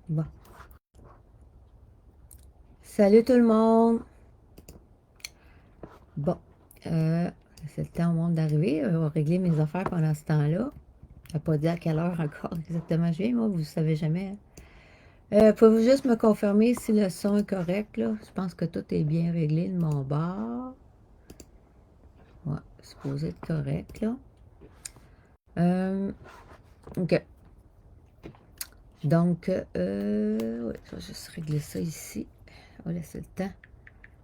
Bon. Salut tout le monde! Bon, c'est le temps au monde d'arriver. On va régler mes affaires pendant ce temps-là. Je n'ai pas dit à quelle heure encore exactement je viens, moi, vous ne savez jamais. Pouvez-vous juste me confirmer si le son est correct, là? Je pense que tout est bien réglé de mon bord. Ouais, c'est supposé être correct, là. OK. Donc, ouais, je vais juste régler ça ici. On va laisser le temps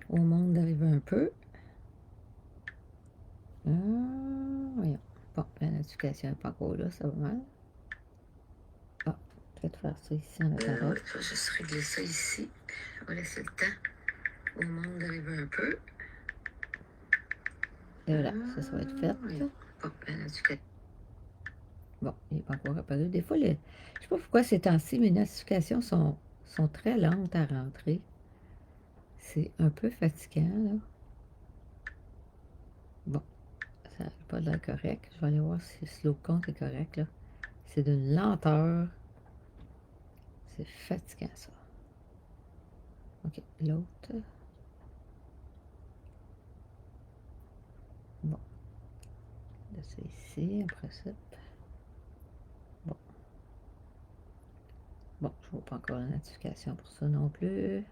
au monde d'arriver un peu. Voyons. Bon, la notification n'est pas encore là, ça va mal. Ah, peut-être faire ça ici en attendant. Ouais, je vais juste régler ça ici. On va laisser le temps au monde d'arriver un peu. Et voilà, ça va être fait. Voyons. Bon, la notification. Bon, il n'est pas encore apparu. Des fois, je ne sais pas pourquoi ces temps-ci, mes notifications sont très lentes à rentrer. C'est un peu fatigant, là. Bon, ça n'a pas l'air correct. Je vais aller voir si le slow count est correct, là. C'est d'une lenteur. C'est fatigant, ça. OK, l'autre. Bon, là, c'est ici, après ça. Bon. Bon, je ne vois pas encore la notification pour ça non plus.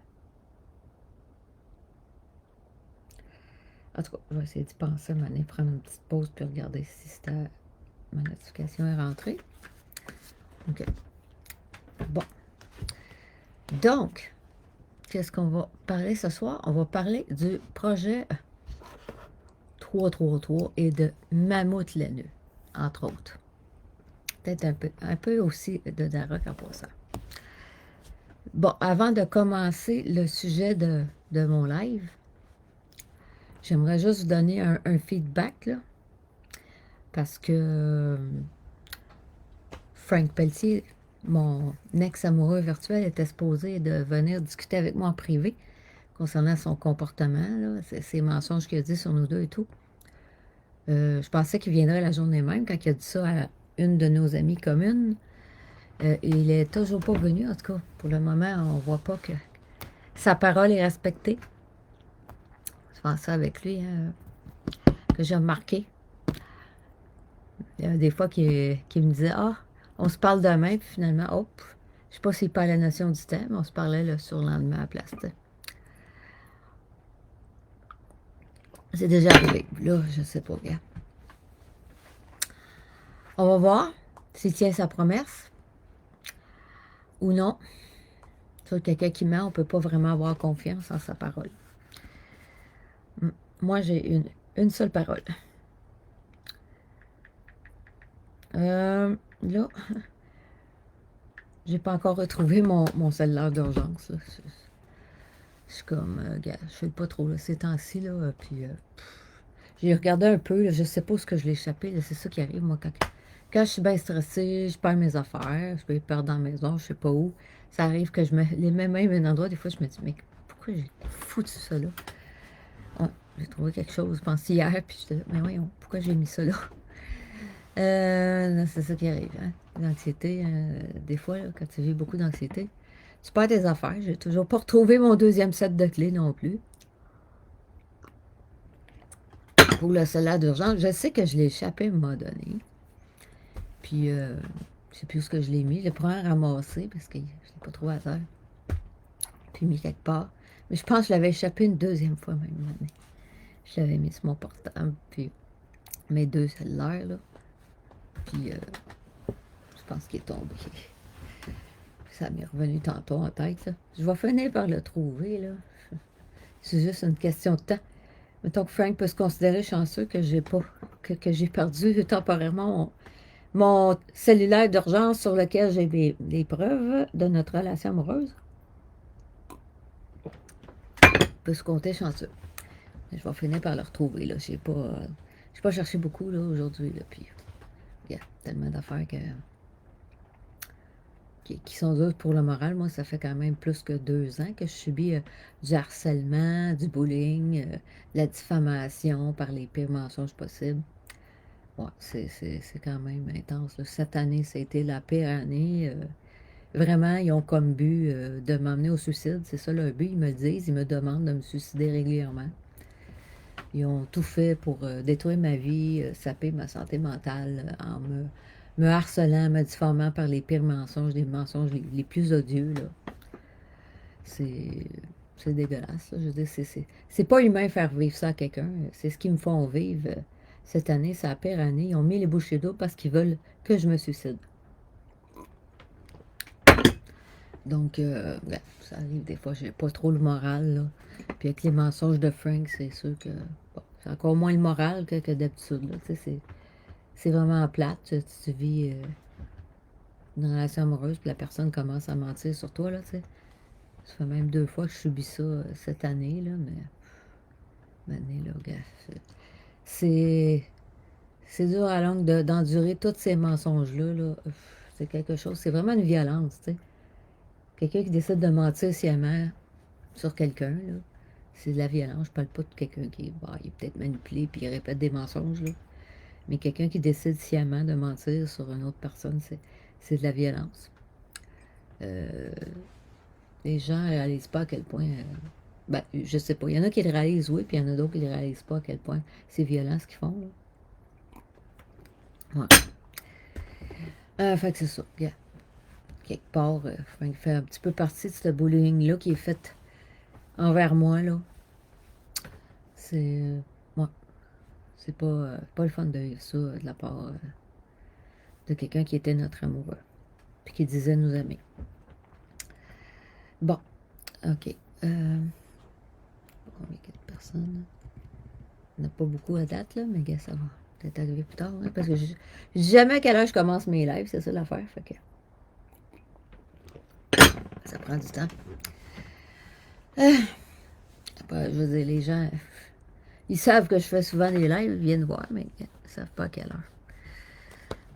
En tout cas, je vais essayer d'y penser, m'aller prendre une petite pause puis regarder si ma notification est rentrée. OK. Bon. Donc, qu'est-ce qu'on va parler ce soir? On va parler du projet 333 et de Mammouth laineux, entre autres. Peut-être un peu aussi de Darok en passant. Bon, avant de commencer le sujet de mon live, j'aimerais juste vous donner un feedback, là, parce que Frank Pelletier, mon ex-amoureux virtuel, était supposé de venir discuter avec moi en privé concernant son comportement, là, ses mensonges qu'il a dit sur nous deux et tout. Je pensais qu'il viendrait la journée même, quand il a dit ça à une de nos amies communes. Il n'est toujours pas venu, en tout cas. Pour le moment, on ne voit pas que sa parole est respectée. Je pense ça avec lui, hein, que j'ai remarqué. Il y a des fois qu'il me disait, ah, on se parle demain, puis finalement, hop, je ne sais pas s'il parle la notion du temps, mais on se parlait le surlendemain à la place. C'est déjà arrivé. Là, je ne sais pas, regarde. On va voir s'il tient sa promesse ou non. Sur quelqu'un qui ment, on ne peut pas vraiment avoir confiance en sa parole. Moi, j'ai une seule parole. Là, j'ai pas encore retrouvé mon cellulaire d'urgence. Je suis comme, gars, je fais pas trop là, ces temps-ci, là, puis j'ai regardé un peu, là, je sais pas où ce que je l'ai échappé, c'est ça qui arrive, moi, quand je suis bien stressée, je perds mes affaires, je peux les perdre dans la maison, je sais pas où, ça arrive que je me les mets même à un endroit, des fois, je me dis, mais pourquoi j'ai foutu ça là? Ouais, j'ai trouvé quelque chose, je pense hier, puis je dis, mais voyons, pourquoi j'ai mis ça là? C'est ça qui arrive, hein? L'anxiété, des fois, là, quand tu vis beaucoup d'anxiété, tu perds tes affaires. J'ai toujours pas retrouvé mon deuxième set de clés non plus. Pour le cellulaire d'urgence, je sais que je l'ai échappé à un moment donné. Puis, je sais plus où ce que je l'ai mis. Je l'ai probablement ramassé parce que je ne l'ai pas trouvé à terre. Puis mis quelque part. Mais je pense que je l'avais échappé une deuxième fois même année. Je l'avais mis sur mon portable. Puis mes deux cellulaires, là. Puis, je pense qu'il est tombé. Ça m'est revenu tantôt en tête, là. Je vais finir par le trouver, là. C'est juste une question de temps. Mettons que Frank peut se considérer chanceux que j'ai pas, que j'ai perdu temporairement mon cellulaire d'urgence sur lequel j'ai des preuves de notre relation amoureuse. Il peut se compter chanceux. Je vais finir par le retrouver, là. J'ai pas cherché beaucoup, là, aujourd'hui, là. Puis, il y a tellement d'affaires qui sont dures pour le moral. Moi, ça fait quand même plus que 2 ans que je subis du harcèlement, du bullying, de la diffamation par les pires mensonges possibles. Ouais, c'est quand même intense, là. Cette année, ça a été la pire année. Vraiment, ils ont comme but de m'emmener au suicide. C'est ça leur but. Ils me le disent. Ils me demandent de me suicider régulièrement. Ils ont tout fait pour détruire ma vie, saper ma santé mentale en me harcelant, me diffamant par les pires mensonges, les mensonges les plus odieux, là. C'est c'est dégueulasse, là. Je veux dire, c'est pas humain faire vivre ça à quelqu'un. C'est ce qu'ils me font vivre cette année. C'est la pire année. Ils ont mis les bouchées d'eau parce qu'ils veulent que je me suicide. Donc, ben, ça arrive des fois, j'ai pas trop le moral, là. Puis avec les mensonges de Frank, c'est sûr que bon, c'est encore moins le moral que d'habitude, là. Tu sais, c'est vraiment plate. Tu vis une relation amoureuse, puis la personne commence à mentir sur toi, là, tu sais. Ça fait même 2 fois que je subis ça cette année, là, mais maintenant, là, gars, c'est c'est dur à longue d'endurer tous ces mensonges-là, là. C'est quelque chose, c'est vraiment une violence, tu sais. Quelqu'un qui décide de mentir sciemment sur quelqu'un, là, c'est de la violence. Je parle pas de quelqu'un qui bah, il est peut-être manipulé puis il répète des mensonges, là. Mais quelqu'un qui décide sciemment de mentir sur une autre personne, c'est de la violence. Euh, les gens ne réalisent pas à quel point. Ben, je sais pas. Il y en a qui le réalisent, oui, puis il y en a d'autres qui ne réalisent pas à quel point c'est violent ce qu'ils font, là. Ouais. Fait que c'est ça. Regarde. Quelque part, Frank fait un petit peu partie de ce bullying-là qui est fait envers moi, là. C'est. Ouais. C'est pas le fun de vivre ça de la part de quelqu'un qui était notre amoureux, puis qui disait nous aimer. Bon, ok. Combien de personnes? Il n'y en a pas beaucoup à date, là, mais gars, ça va peut-être arriver plus tard, hein, parce que je dis jamais à quelle heure je commence mes lives, c'est ça l'affaire, fait que ça prend du temps. Après, je veux dire, les gens, ils savent que je fais souvent des lives, ils viennent voir, mais ils ne savent pas à quelle heure.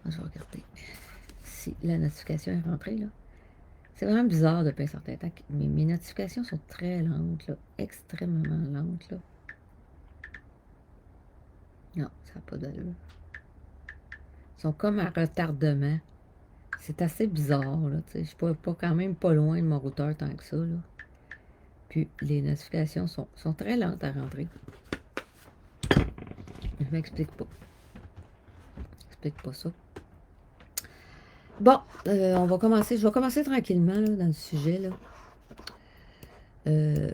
Je vais regarder si la notification est rentrée, là. C'est vraiment bizarre depuis un certain temps. Mes notifications sont très lentes, là. Extrêmement lentes, là. Non, ça n'a pas d'allure. Ils sont comme à retardement. C'est assez bizarre, là. Je suis pas quand même pas loin de mon routeur tant que ça, là. Puis les notifications sont très lentes à rentrer. Je m'explique pas. Je m'explique pas ça. Bon, on va commencer. Je vais commencer tranquillement là, dans le sujet là,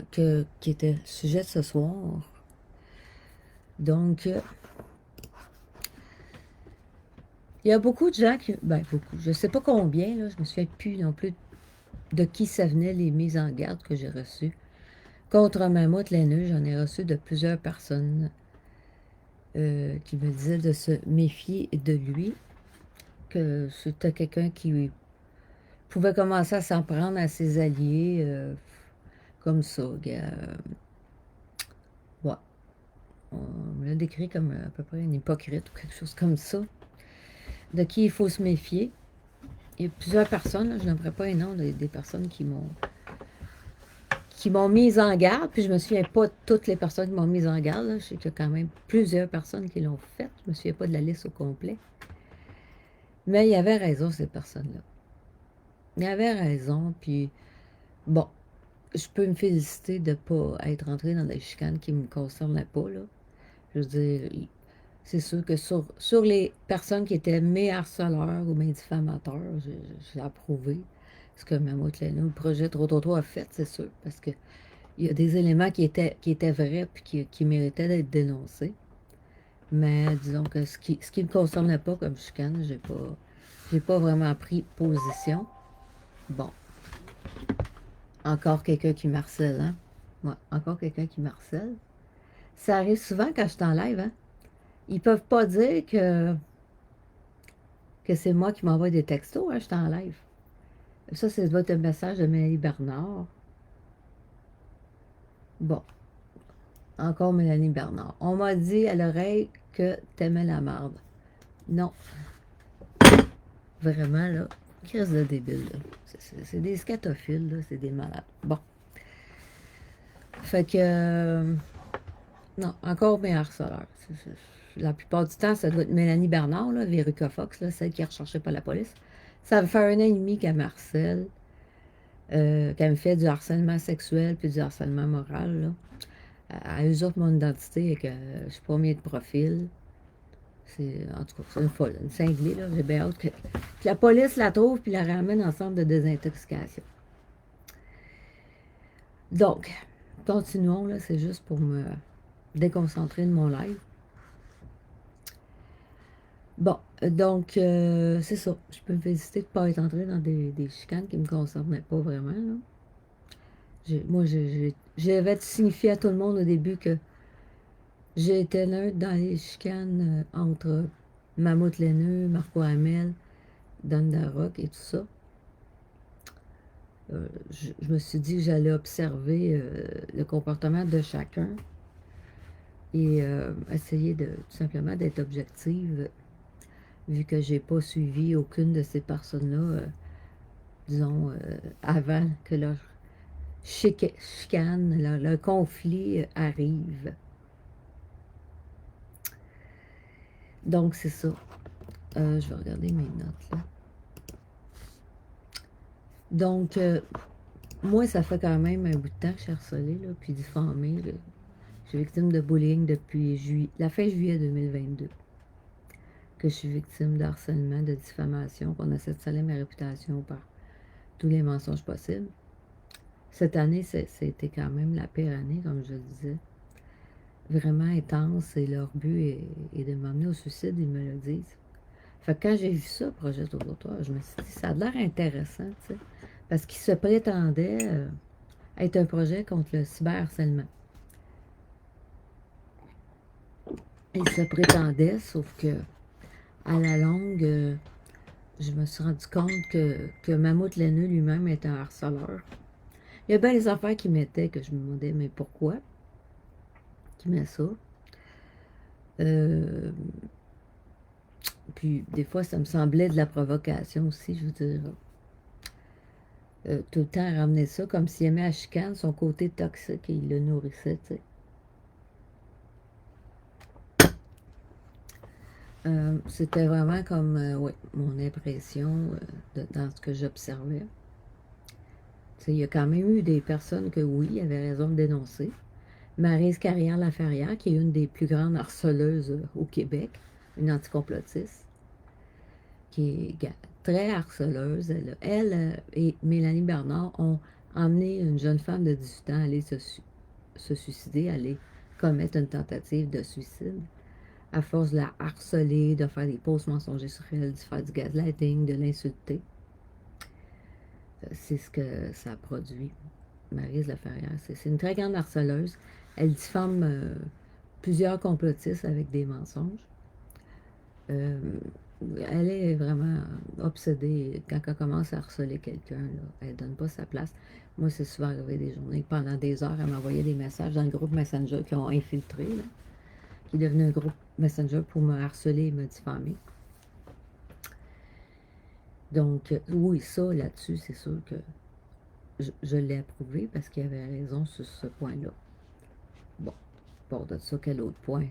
qui était le sujet de ce soir. Donc, il y a beaucoup de gens qui. Ben, beaucoup. Je ne sais pas combien, là, je me souviens plus non plus de qui ça venait les mises en garde que j'ai reçues. Contre Mammouth laineux, j'en ai reçu de plusieurs personnes qui me disaient de se méfier de lui, que c'était quelqu'un qui pouvait commencer à s'en prendre à ses alliés comme ça. Ouais. On me l'a décrit comme à peu près une hypocrite ou quelque chose comme ça, de qui il faut se méfier. Il y a plusieurs personnes, là, je n'aimerais pas un nom, des personnes qui m'ont mise en garde, puis je me souviens pas de toutes les personnes qui m'ont mise en garde, là. Je sais qu'il y a quand même plusieurs personnes qui l'ont fait, je me souviens pas de la liste au complet. Mais il y avait raison, ces personnes-là. Il y avait raison, puis bon, je peux me féliciter de ne pas être entrée dans des chicanes qui ne me concernaient pas, là. Je veux dire, c'est sûr que sur les personnes qui étaient mes harceleurs ou mes diffamateurs, j'ai approuvé ce que Mammouth Laineux, le projet Trop a fait, c'est sûr, parce que il y a des éléments qui étaient vrais et qui méritaient d'être dénoncés. Mais disons que ce qui ne me concernait pas comme chicane, j'ai pas vraiment pris position. Bon, encore quelqu'un qui m'harcèle, hein? Ouais, encore quelqu'un qui m'harcèle. Ça arrive souvent quand je suis en live, hein? Ils peuvent pas dire que c'est moi qui m'envoie des textos, hein, je suis en live. Ça, c'est votre message de Mélanie Bernard. Bon, encore Mélanie Bernard. On m'a dit à l'oreille que t'aimais la marde. Non. Vraiment, là, crise de débile, là. C'est des scatophiles, là, c'est des malades. Bon. Fait que, Non, encore mes harceleurs. La plupart du temps, ça doit être Mélanie Bernard, là, Véruca Fox, là, celle qui est recherchée par la police. Ça fait un an et demi qu'elle me harcèle, qu'elle me fait du harcèlement sexuel puis du harcèlement moral, là. Elle usurpe mon identité et que je suis pas mis de profil. En tout cas, c'est une folle, une cinglée, là. J'ai bien hâte que la police la trouve puis la ramène en centre de désintoxication. Donc, continuons, là, c'est juste pour me déconcentrer de mon live. Bon, donc, c'est ça. Je peux me féliciter de ne pas être entrée dans des chicanes qui ne me concernaient pas vraiment, là. Moi, j'avais signifié à tout le monde au début que j'étais neutre dans les chicanes entre Mammouth Laineux, Marco Hamel, Dan Darroch et tout ça. Je me suis dit que j'allais observer le comportement de chacun et essayer tout simplement d'être objective, vu que j'ai pas suivi aucune de ces personnes-là, disons, avant que leur chicane, leur conflit arrive. Donc, c'est ça. Je vais regarder mes notes, là. Donc, moi, ça fait quand même un bout de temps que je suis harcelée, là, puis diffamée. Là. Je suis victime de bullying depuis la fin juillet 2022. Que je suis victime de harcèlement, de diffamation, qu'on essaie de salir ma réputation par tous les mensonges possibles. Cette année, c'était quand même la pire année, comme je le disais. Vraiment intense, et leur but est de m'amener au suicide, ils me le disent. Fait que quand j'ai vu ça, Projet Autour, je me suis dit, ça a l'air intéressant, tu sais, parce qu'il se prétendait être un projet contre le cyberharcèlement. Il se prétendait, sauf que à la longue, je me suis rendu compte que Mammouth Laineux lui-même est un harceleur. Il y a bien des affaires qui mettaient que je me demandais, mais pourquoi qui met ça? Euh, Puis des fois, ça me semblait de la provocation aussi, je veux dire. Tout le temps ramener ça comme s'il aimait à chicane, son côté toxique, et il le nourrissait, tu sais. C'était vraiment comme, ouais, mon impression dans ce que j'observais. Tu sais, il y a quand même eu des personnes que, oui, avaient raison de dénoncer. Maryse Carrière-Laferrière, qui est une des plus grandes harceleuses au Québec, une anticomplotiste, qui est très harceleuse. Elle et Mélanie Bernard ont emmené une jeune femme de 18 ans à aller se suicider, à aller commettre une tentative de suicide, à force de la harceler, de faire des fausses mensongers sur elle, de faire du gaslighting, de l'insulter. C'est ce que ça a produit. Maryse Laferrière, c'est une très grande harceleuse. Elle diffame plusieurs complotistes avec des mensonges. Euh, Elle est vraiment obsédée. Quand elle commence à harceler quelqu'un, elle ne donne pas sa place. Moi, c'est souvent arrivé des journées. Pendant des heures, elle m'envoyait des messages dans le groupe Messenger qui ont infiltré, là, qui est devenu un groupe Messenger pour me harceler et me diffamer. Donc, oui, ça, là-dessus, c'est sûr que je l'ai approuvé parce qu'il avait raison sur ce point-là. Bon, pour de ça, quel autre point?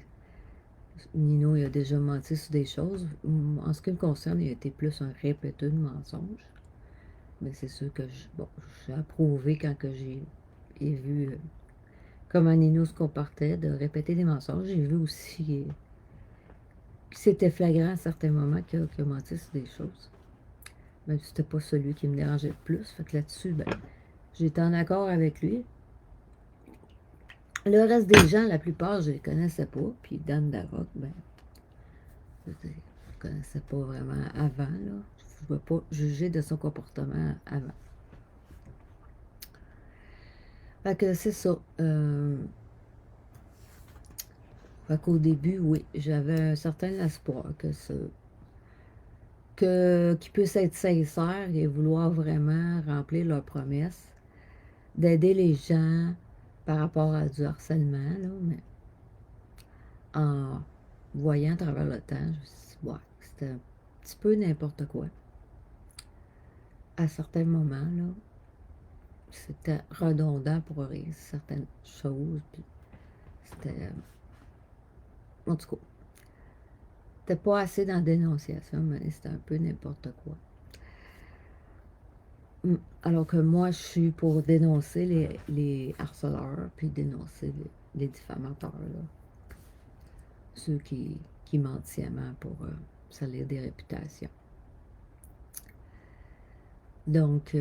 Nino, il a déjà menti sur des choses. En ce qui me concerne, il a été plus un répéteur de mensonges. Mais c'est sûr que j'ai approuvé quand que j'ai vu comment Nino se comportait, de répéter des mensonges. J'ai vu aussi que c'était flagrant à certains moments qu'il a menti sur des choses. Même si c'était pas celui qui me dérangeait le plus. Fait que là-dessus, ben, j'étais en accord avec lui. Le reste des gens, la plupart, je les connaissais pas. Puis Dan Darroch, ben, je ne connaissais pas vraiment avant, là. Je ne vais pas juger de son comportement avant. Fait que c'est ça. Fait qu'au début, oui, j'avais un certain espoir qu'ils puissent être sincères et vouloir vraiment remplir leurs promesses, d'aider les gens par rapport à du harcèlement, là, mais en voyant à travers le temps, je me suis dit, ouais, c'était un petit peu n'importe quoi. À certains moments, là, c'était redondant pour certaines choses, puis C'était, en tout cas, c'était pas assez dans la dénonciation, mais c'était un peu n'importe quoi. Alors que moi, je suis pour dénoncer les harceleurs, puis dénoncer les diffamateurs, là. Ceux qui mentent sciemment pour salir des réputations. Donc,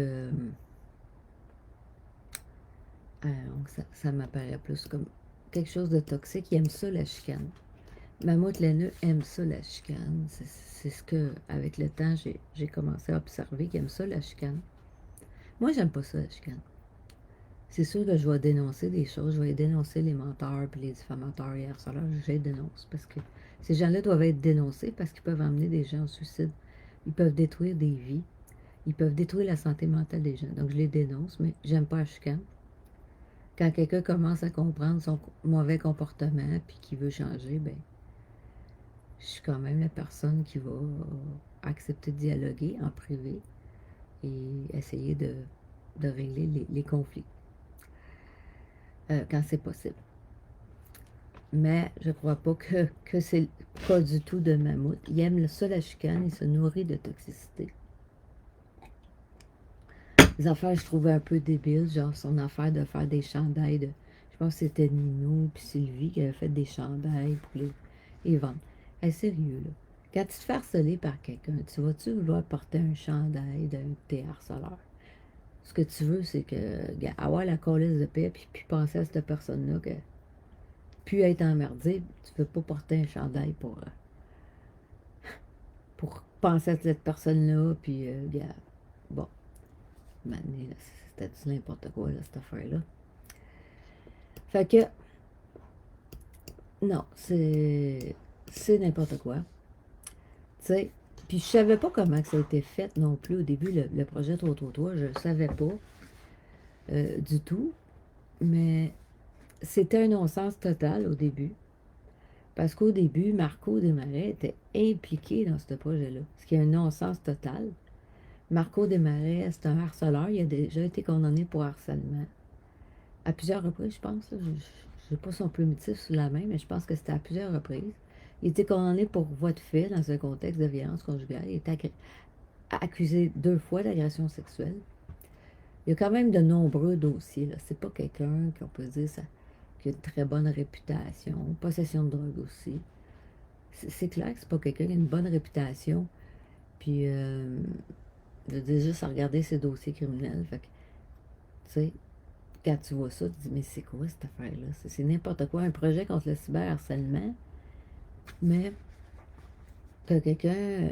ça m'apparaît plus comme quelque chose de toxique. Il aime ça, la chicane. Mammouth laineux aime ça, la chicane. C'est ce que, avec le temps, j'ai commencé à observer qu'il aime ça, la chicane. Moi, j'aime pas ça, la chicane. C'est sûr que je vais dénoncer des choses. Je vais dénoncer les menteurs puis les diffamateurs et harceleurs. Je les dénonce parce que ces gens-là doivent être dénoncés parce qu'ils peuvent amener des gens au suicide. Ils peuvent détruire des vies. Ils peuvent détruire la santé mentale des gens. Donc, je les dénonce, mais j'aime pas la chicane. Quand quelqu'un commence à comprendre son mauvais comportement puis qu'il veut changer, ben, je suis quand même la personne qui va accepter de dialoguer en privé et essayer de régler les conflits quand c'est possible. Mais je crois pas que c'est pas du tout de Mammouth. Il aime ça, la chicane, il se nourrit de toxicité. Les affaires, je trouvais un peu débiles, genre son affaire de faire des chandails de... Je pense que c'était Nino puis Sylvie qui avaient fait des chandails pour les vendre. Hey, sérieux, là. Quand tu te fais harceler par quelqu'un, tu vas-tu vouloir porter un chandail d'un de tes harceleurs? Ce que tu veux, c'est que avoir la colisse de paix puis penser à cette personne-là que puis être emmerdé, tu veux pas porter un chandail pour penser à cette personne-là, puis bon, c'était du n'importe quoi, là, cette affaire-là. Fait que, non, c'est n'importe quoi. Tu sais, puis je savais pas comment que ça a été fait non plus au début, le projet 333, je le savais pas du tout, mais c'était un non-sens total au début. Parce qu'au début, Marco Desmarais était impliqué dans ce projet-là, ce qui est un non-sens total. Marco Desmarais, c'est un harceleur. Il a déjà été condamné pour harcèlement. À plusieurs reprises, je pense. Je n'ai pas son plumitif sous la main, mais je pense que c'était à plusieurs reprises. Il a été condamné pour voie de fait dans un contexte de violence conjugale. Il a été accusé 2 fois d'agression sexuelle. Il y a quand même de nombreux dossiers. C'est pas quelqu'un qu'on peut dire qui a une très bonne réputation. Possession de drogue aussi. C'est clair que c'est pas quelqu'un qui a une bonne réputation. Puis, je dis juste à regarder ses dossiers criminels. Fait que, tu sais, quand tu vois ça, tu te dis, mais c'est quoi cette affaire-là? C'est n'importe quoi, un projet contre le cyberharcèlement, mais que quelqu'un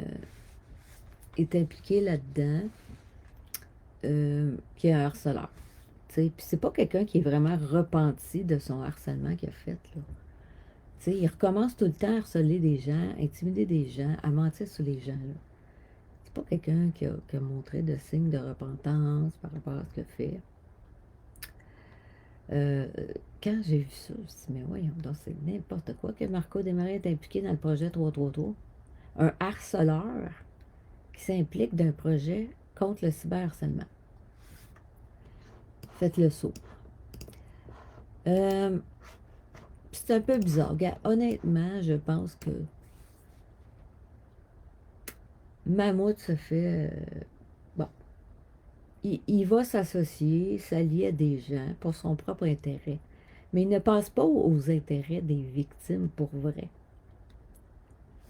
est impliqué là-dedans, qui est un harceleur. Puis c'est pas quelqu'un qui est vraiment repenti de son harcèlement qu'il a fait, là. T'sais, il recommence tout le temps à harceler des gens, intimider des gens, à mentir sur les gens, là. C'est pas quelqu'un qui a montré de signes de repentance par rapport à ce qu'il a fait. Quand j'ai vu ça, je me suis dit, mais voyons donc, c'est n'importe quoi que Marco Desmarais est impliqué dans le projet 333. Un harceleur qui s'implique d'un projet contre le cyberharcèlement. Faites le saut. C'est un peu bizarre. Honnêtement, je pense que Mammouth se fait... bon, il va s'associer, s'allier à des gens pour son propre intérêt. Mais il ne pense pas aux intérêts des victimes pour vrai.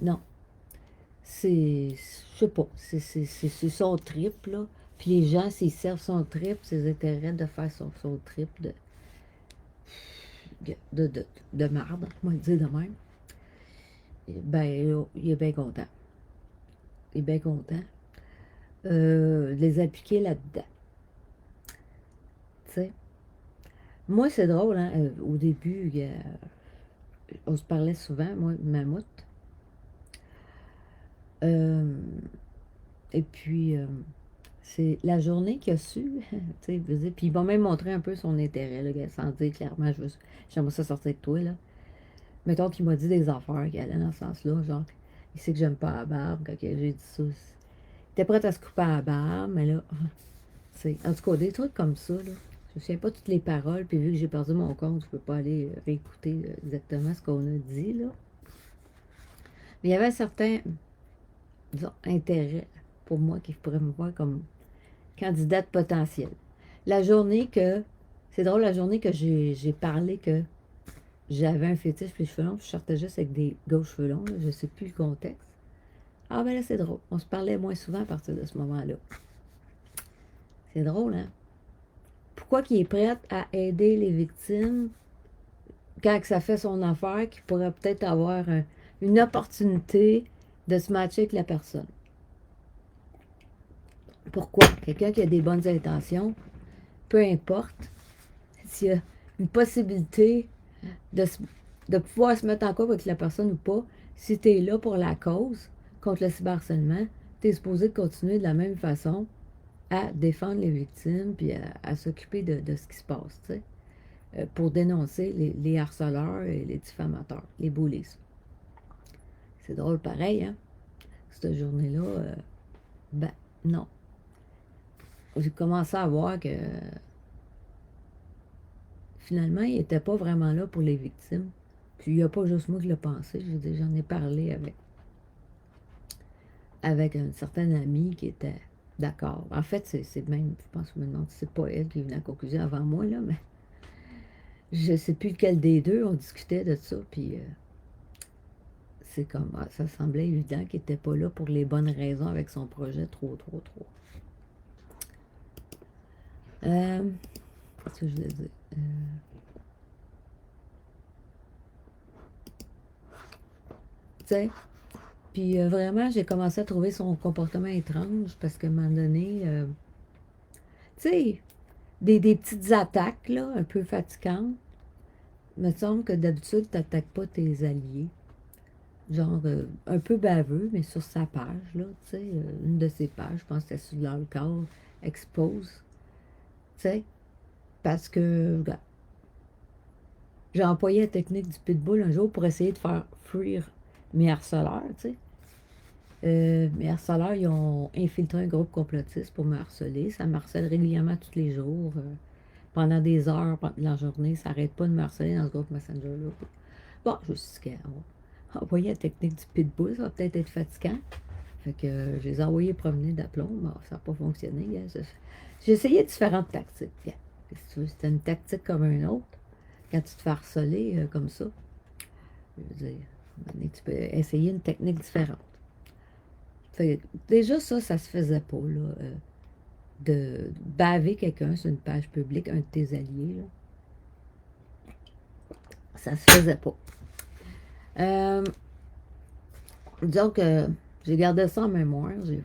Non. Je sais pas, c'est son trip, là. Puis les gens, s'ils servent son trip, ses intérêts de faire son trip de marde, on va le dire de même, ben, il est bien content. Il est bien content de les appliquer là-dedans. Tu sais. Moi, c'est drôle, hein, au début, on se parlait souvent, moi, Mammouth. Et puis, c'est la journée qu'il a su, tu sais, puis il va même montrer un peu son intérêt, là, sans dire clairement, j'aimerais ça sortir de toi, là. Mettons qu'il m'a dit des affaires qui allaient dans ce sens-là, genre, il sait que j'aime pas la barbe, quand j'ai dit ça. Il était prêt à se couper à la barbe, mais là, c'est, en tout cas, des trucs comme ça, là, me souviens pas toutes les paroles, puis vu que j'ai perdu mon compte, je peux pas aller réécouter exactement ce qu'on a dit, là. Mais il y avait un certain, disons, intérêt pour moi qui pourrait me voir comme candidate potentielle. La journée que, c'est drôle, la journée que j'ai parlé que j'avais un fétiche pour les cheveux longs, puis je sortais juste avec des gros cheveux longs, là, je sais plus le contexte. Ah ben là, c'est drôle. On se parlait moins souvent à partir de ce moment-là. C'est drôle, hein? Pourquoi qu'il est prêt à aider les victimes quand ça fait son affaire, qu'il pourrait peut-être avoir une opportunité de se matcher avec la personne? Pourquoi? Quelqu'un qui a des bonnes intentions, peu importe s'il y a une possibilité de, de pouvoir se mettre en couple avec la personne ou pas, si tu es là pour la cause contre le cyberharcèlement, tu es supposé continuer de la même façon à défendre les victimes puis à s'occuper de ce qui se passe, tu sais, pour dénoncer les harceleurs et les diffamateurs, les bullies. C'est drôle pareil, hein? Cette journée-là, ben non. J'ai commencé à voir que finalement, il n'était pas vraiment là pour les victimes. Puis il n'y a pas juste moi qui l'ai pensé, je veux dire, j'en ai parlé avec un certain ami qui était d'accord. En fait, c'est même, je pense maintenant, c'est pas elle qui est venue à la conclusion avant moi, là, mais je sais plus lequel des deux, on discutait de ça, puis c'est comme, ça semblait évident qu'il n'était pas là pour les bonnes raisons avec son projet, trop. Qu'est-ce que je voulais dire? Tu sais, puis vraiment, j'ai commencé à trouver son comportement étrange parce qu'à un moment donné, tu sais, des petites attaques, là, un peu fatigantes. Il me semble que d'habitude, tu n'attaques pas tes alliés. Genre, un peu baveux, mais sur sa page, là, tu sais, une de ses pages, je pense que c'était sur le corps, expose, tu sais, parce que j'ai employé la technique du pitbull un jour pour essayer de faire fuir mes harceleurs, tu sais. Mes harceleurs, ils ont infiltré un groupe complotiste pour me harceler. Ça me harcèle régulièrement tous les jours, pendant des heures, pendant la journée. Ça n'arrête pas de me harceler dans ce groupe Messenger-là. Bon, je me suis dit, envoyer la technique du pitbull, ça va peut-être être fatigant. Fait que je les ai envoyés promener d'aplomb. Bon, ça n'a pas fonctionné. J'ai essayé différentes tactiques. C'était une tactique comme une autre. Quand tu te fais harceler comme ça, je veux dire, tu peux essayer une technique différente. Fait, déjà, ça se faisait pas, là, de baver quelqu'un sur une page publique, un de tes alliés, là. Ça se faisait pas. Disons que j'ai gardé ça en mémoire. J'ai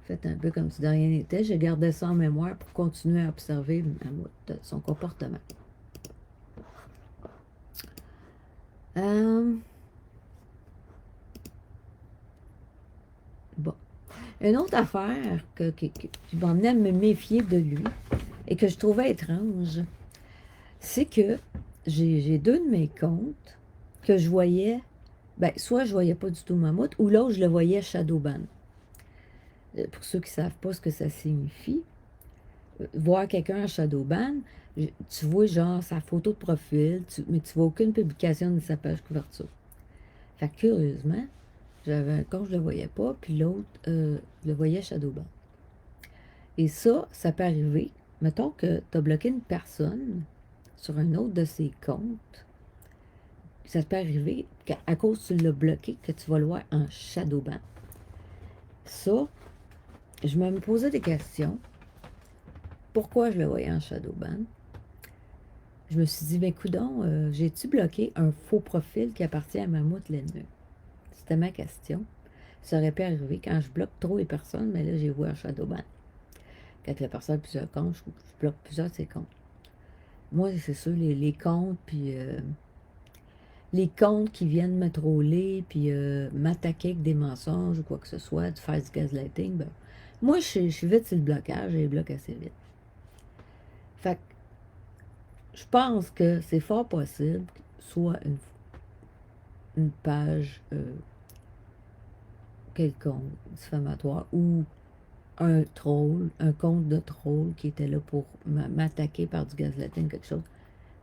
fait un peu comme si de rien n'était. J'ai gardé ça en mémoire pour continuer à observer son comportement. Bon. Une autre affaire qui m'emmenait à me méfier de lui et que je trouvais étrange, c'est que j'ai deux de mes comptes que je voyais, ben, soit je voyais pas du tout Mammouth, ou l'autre, je le voyais Shadowban. Pour ceux qui ne savent pas ce que ça signifie, voir quelqu'un en Shadowban, tu vois genre sa photo de profil, mais tu vois aucune publication de sa page couverture. Fait que curieusement, j'avais un compte, je le voyais pas, puis l'autre, je le voyais Shadowban. Et ça peut arriver, mettons que tu as bloqué une personne sur un autre de ses comptes, ça peut arriver qu'à cause tu l'as bloqué, que tu vas le voir en Shadowban. Ça, je me posais des questions. Pourquoi je le voyais en Shadowban? Je me suis dit, ben coudonc, j'ai-tu bloqué un faux profil qui appartient à Mammouth l'ennemi? C'était ma question. Ça aurait pu arriver quand je bloque trop les personnes, mais là, j'ai vu en Shadowban. Quand la personne a plusieurs comptes, je bloque plusieurs de ses comptes. Moi, c'est sûr, les comptes, puis les comptes qui viennent me troller, puis m'attaquer avec des mensonges ou quoi que ce soit, de faire du gaslighting, ben, moi, je suis vite sur le blocage, et je les bloque assez vite. Fait que je pense que c'est fort possible, soit une page quelconque, diffamatoire, ou un troll, un compte de troll qui était là pour m'attaquer par du gaslighting, quelque chose.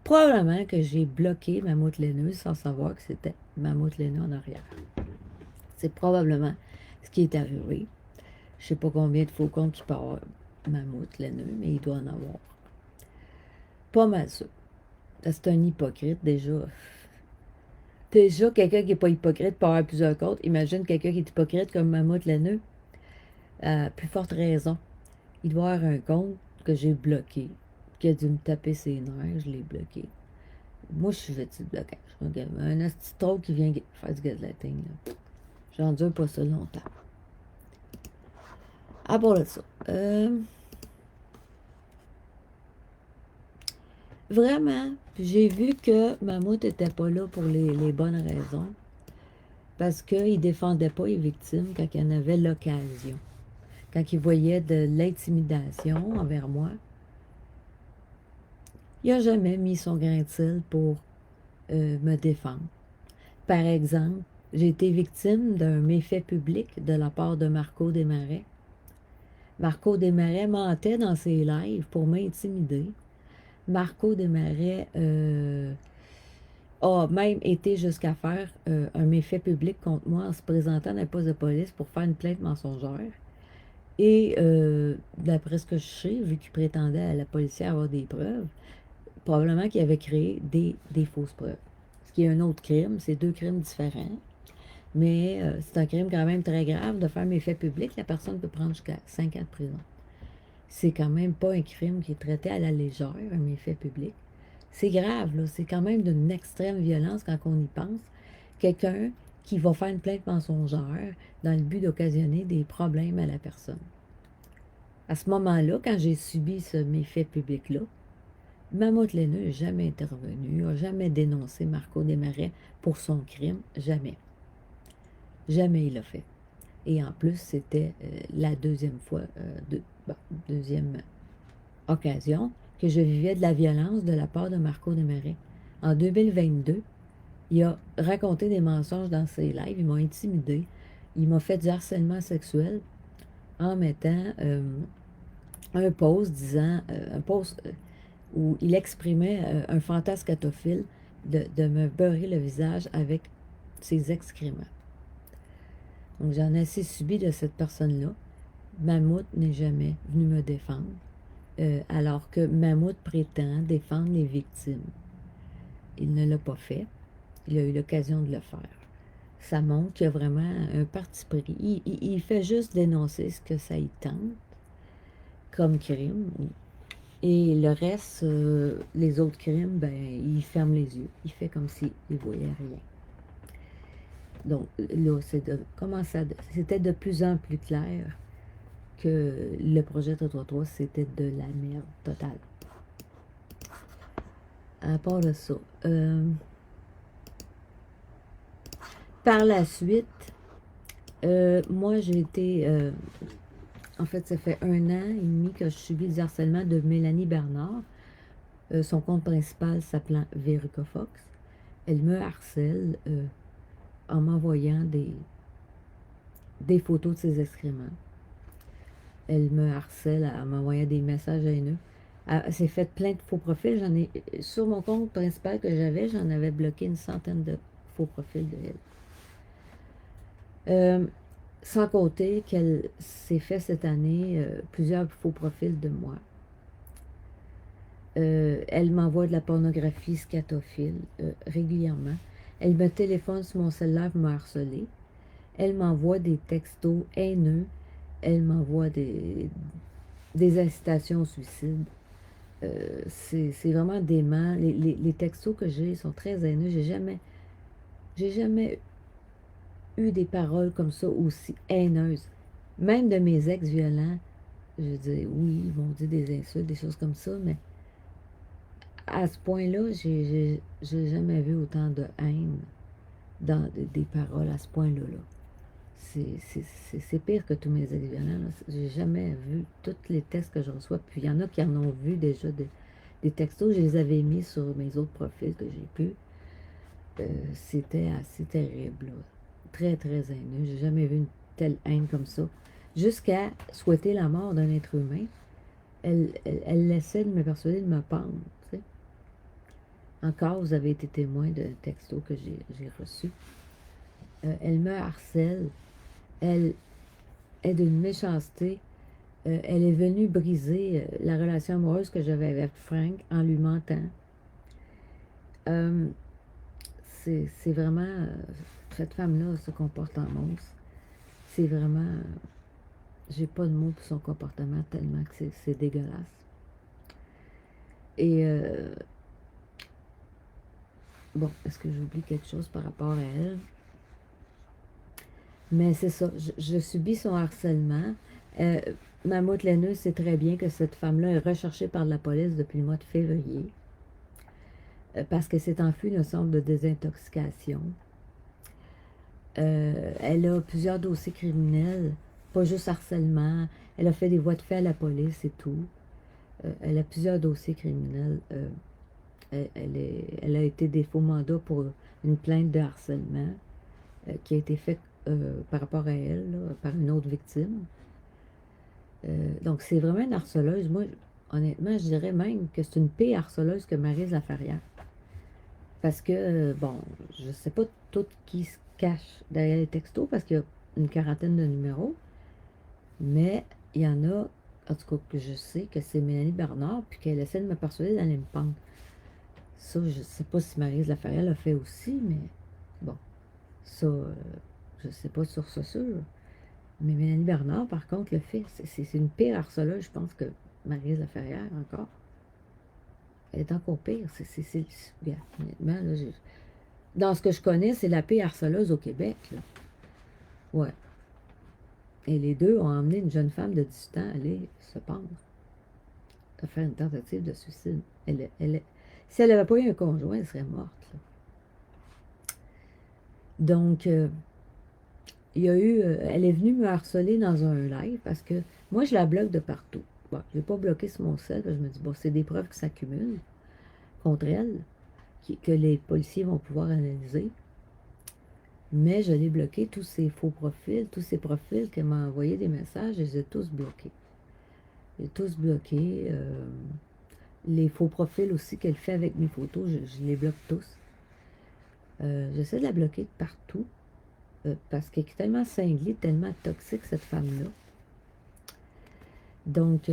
Probablement que j'ai bloqué Mammouth Laineuse sans savoir que c'était Mammouth Laineux en arrière. C'est probablement ce qui est arrivé. Je sais pas combien de faux comptes tu peux avoir Mammouth Laineux, mais il doit en avoir. Pas mal ça. C'est un hypocrite déjà. Déjà, quelqu'un qui n'est pas hypocrite peut avoir plusieurs comptes. Imagine quelqu'un qui est hypocrite comme Mammouth Laineux. Plus forte raison. Il doit avoir un compte que j'ai bloqué, qui a dû me taper ses nerfs, je l'ai bloqué. Moi, je suis vêtue de blocage. Regarde, un petit troll qui vient faire du gaslighting. J'endure pas ça longtemps. À part de ça. Vraiment, j'ai vu que Mammouth n'était pas là pour les bonnes raisons. Parce qu'il ne défendait pas les victimes quand il en avait l'occasion. Quand il voyait de l'intimidation envers moi, il n'a jamais mis son grain de sel pour me défendre. Par exemple, j'ai été victime d'un méfait public de la part de Marco Desmarais. Marco Desmarais mentait dans ses lives pour m'intimider. Marco Desmarais a même été jusqu'à faire un méfait public contre moi en se présentant dans le poste de police pour faire une plainte mensongère. Et d'après ce que je sais, vu qu'il prétendait à la policière avoir des preuves, probablement qu'il avait créé des fausses preuves. Ce qui est un autre crime, c'est deux crimes différents. Mais c'est un crime quand même très grave de faire méfait public. La personne peut prendre jusqu'à 5 ans de prison. C'est quand même pas un crime qui est traité à la légère, un méfait public. C'est grave, là. C'est quand même d'une extrême violence quand on y pense. Quelqu'un qui va faire une plainte mensongère dans le but d'occasionner des problèmes à la personne. À ce moment-là, quand j'ai subi ce méfait public-là, Mammouth Laineux n'a jamais intervenu, n'a jamais dénoncé Marco Desmarais pour son crime, jamais. Jamais il l'a fait. Et en plus, c'était la deuxième fois, deuxième occasion que je vivais de la violence de la part de Marco Desmarais. En 2022, il a raconté des mensonges dans ses lives, il m'a intimidé, il m'a fait du harcèlement sexuel en mettant un post disant, un post où il exprimait un fantasme scatophile de me beurrer le visage avec ses excréments. Donc j'en ai assez subi de cette personne-là. Mammouth n'est jamais venu me défendre, alors que Mammouth prétend défendre les victimes. Il ne l'a pas fait. Il a eu l'occasion de le faire. Ça montre qu'il y a vraiment un parti pris. Il fait juste dénoncer ce que ça y tente comme crime. Et le reste, les autres crimes, ben, il ferme les yeux. Il fait comme s'il ne voyait rien. Donc là, c'était de plus en plus clair que le projet 333, c'était de la merde totale. À part de ça. Par la suite, moi, j'ai été... en fait, ça fait 1 an et demi que je subis le harcèlement de Mélanie Bernard. Son compte principal s'appelant Verica Fox. Elle me harcèle en m'envoyant des photos de ses excréments. Elle me harcèle en m'envoyant des messages haineux. Elle s'est fait plein de faux profils. Sur mon compte principal que j'avais, j'en avais bloqué une centaine de faux profils de elle. Sans compter qu'elle s'est fait cette année plusieurs faux profils de moi. Elle m'envoie de la pornographie scatophile régulièrement. Elle me téléphone sur mon cellulaire pour me harceler. Elle m'envoie des textos haineux. Elle m'envoie des incitations au suicide. C'est vraiment dément. Les textos que j'ai sont très haineux. J'ai jamais eu des paroles comme ça aussi haineuses. Même de mes ex violents, je dis oui, ils m'ont dit des insultes, des choses comme ça, mais à ce point-là, j'ai jamais vu autant de haine dans des paroles à ce point-là. C'est pire que tous mes ex violents. J'ai jamais vu tous les textes que je reçois. Puis il y en a qui en ont vu déjà des textos. Je les avais mis sur mes autres profils que j'ai pu. C'était assez terrible. Là. Très, très haineux. J'ai jamais vu une telle haine comme ça. jusqu'à souhaiter la mort d'un être humain. Elle essaie de me persuader de me pendre. Tu sais. Encore, vous avez été témoin d'un texto que j'ai reçu. Elle me harcèle. Elle est d'une méchanceté. Elle est venue briser la relation amoureuse que j'avais avec Frank en lui mentant. C'est vraiment... cette femme-là se comporte en monstre. C'est vraiment... j'ai pas de mots pour son comportement tellement que c'est dégueulasse. Et... bon, est-ce que j'oublie quelque chose par rapport à elle? Mais c'est ça, je subis son harcèlement. Mammouth Laineuse sait très bien que cette femme-là est recherchée par la police depuis le mois de février parce qu'elle s'est enfuie d'un centre de désintoxication. Elle a plusieurs dossiers criminels, pas juste harcèlement. Elle a fait des voies de fait à la police et tout. Elle a plusieurs dossiers criminels. Elle a été défaut mandat pour une plainte de harcèlement qui a été faite par rapport à elle, là, par une autre victime. Donc, c'est vraiment une harceleuse. Moi, honnêtement, je dirais même que c'est une pire harceleuse que Maryse Laferrière. Parce que, bon, je ne sais pas tout qui se cache derrière les textos, parce qu'il y a une quarantaine de numéros, mais il y en a, en tout cas, que je sais que c'est Mélanie Bernard, puis qu'elle essaie de me persuader d'aller me pendre. Ça, je ne sais pas si Maryse Laferrière l'a fait aussi, mais bon, ça, je ne sais pas sur ce sûr. Mais Mélanie Bernard, par contre, le fait. C'est une pire harceleuse, je pense, que Maryse Laferrière, encore. Elle est encore pire. Honnêtement, là, dans ce que je connais, c'est la pire harceleuse au Québec. Là. Ouais. Et les deux ont emmené une jeune femme de 18 ans aller se pendre. À faire une tentative de suicide. Si elle n'avait pas eu un conjoint, elle serait morte. Là. Donc, elle est venue me harceler dans un live parce que moi, je la bloque de partout. Bon, je ne l'ai pas bloqué sur mon sel, je me dis, bon, c'est des preuves qui s'accumulent contre elle, que les policiers vont pouvoir analyser. Mais je l'ai bloqué, tous ces faux profils, tous ces profils qu'elle m'a envoyé des messages, je les ai tous bloqués. J'ai tous bloqués. Les faux profils aussi qu'elle fait avec mes photos, je les bloque tous. J'essaie de la bloquer de partout. Parce qu'elle est tellement cinglée, tellement toxique, cette femme-là. Donc,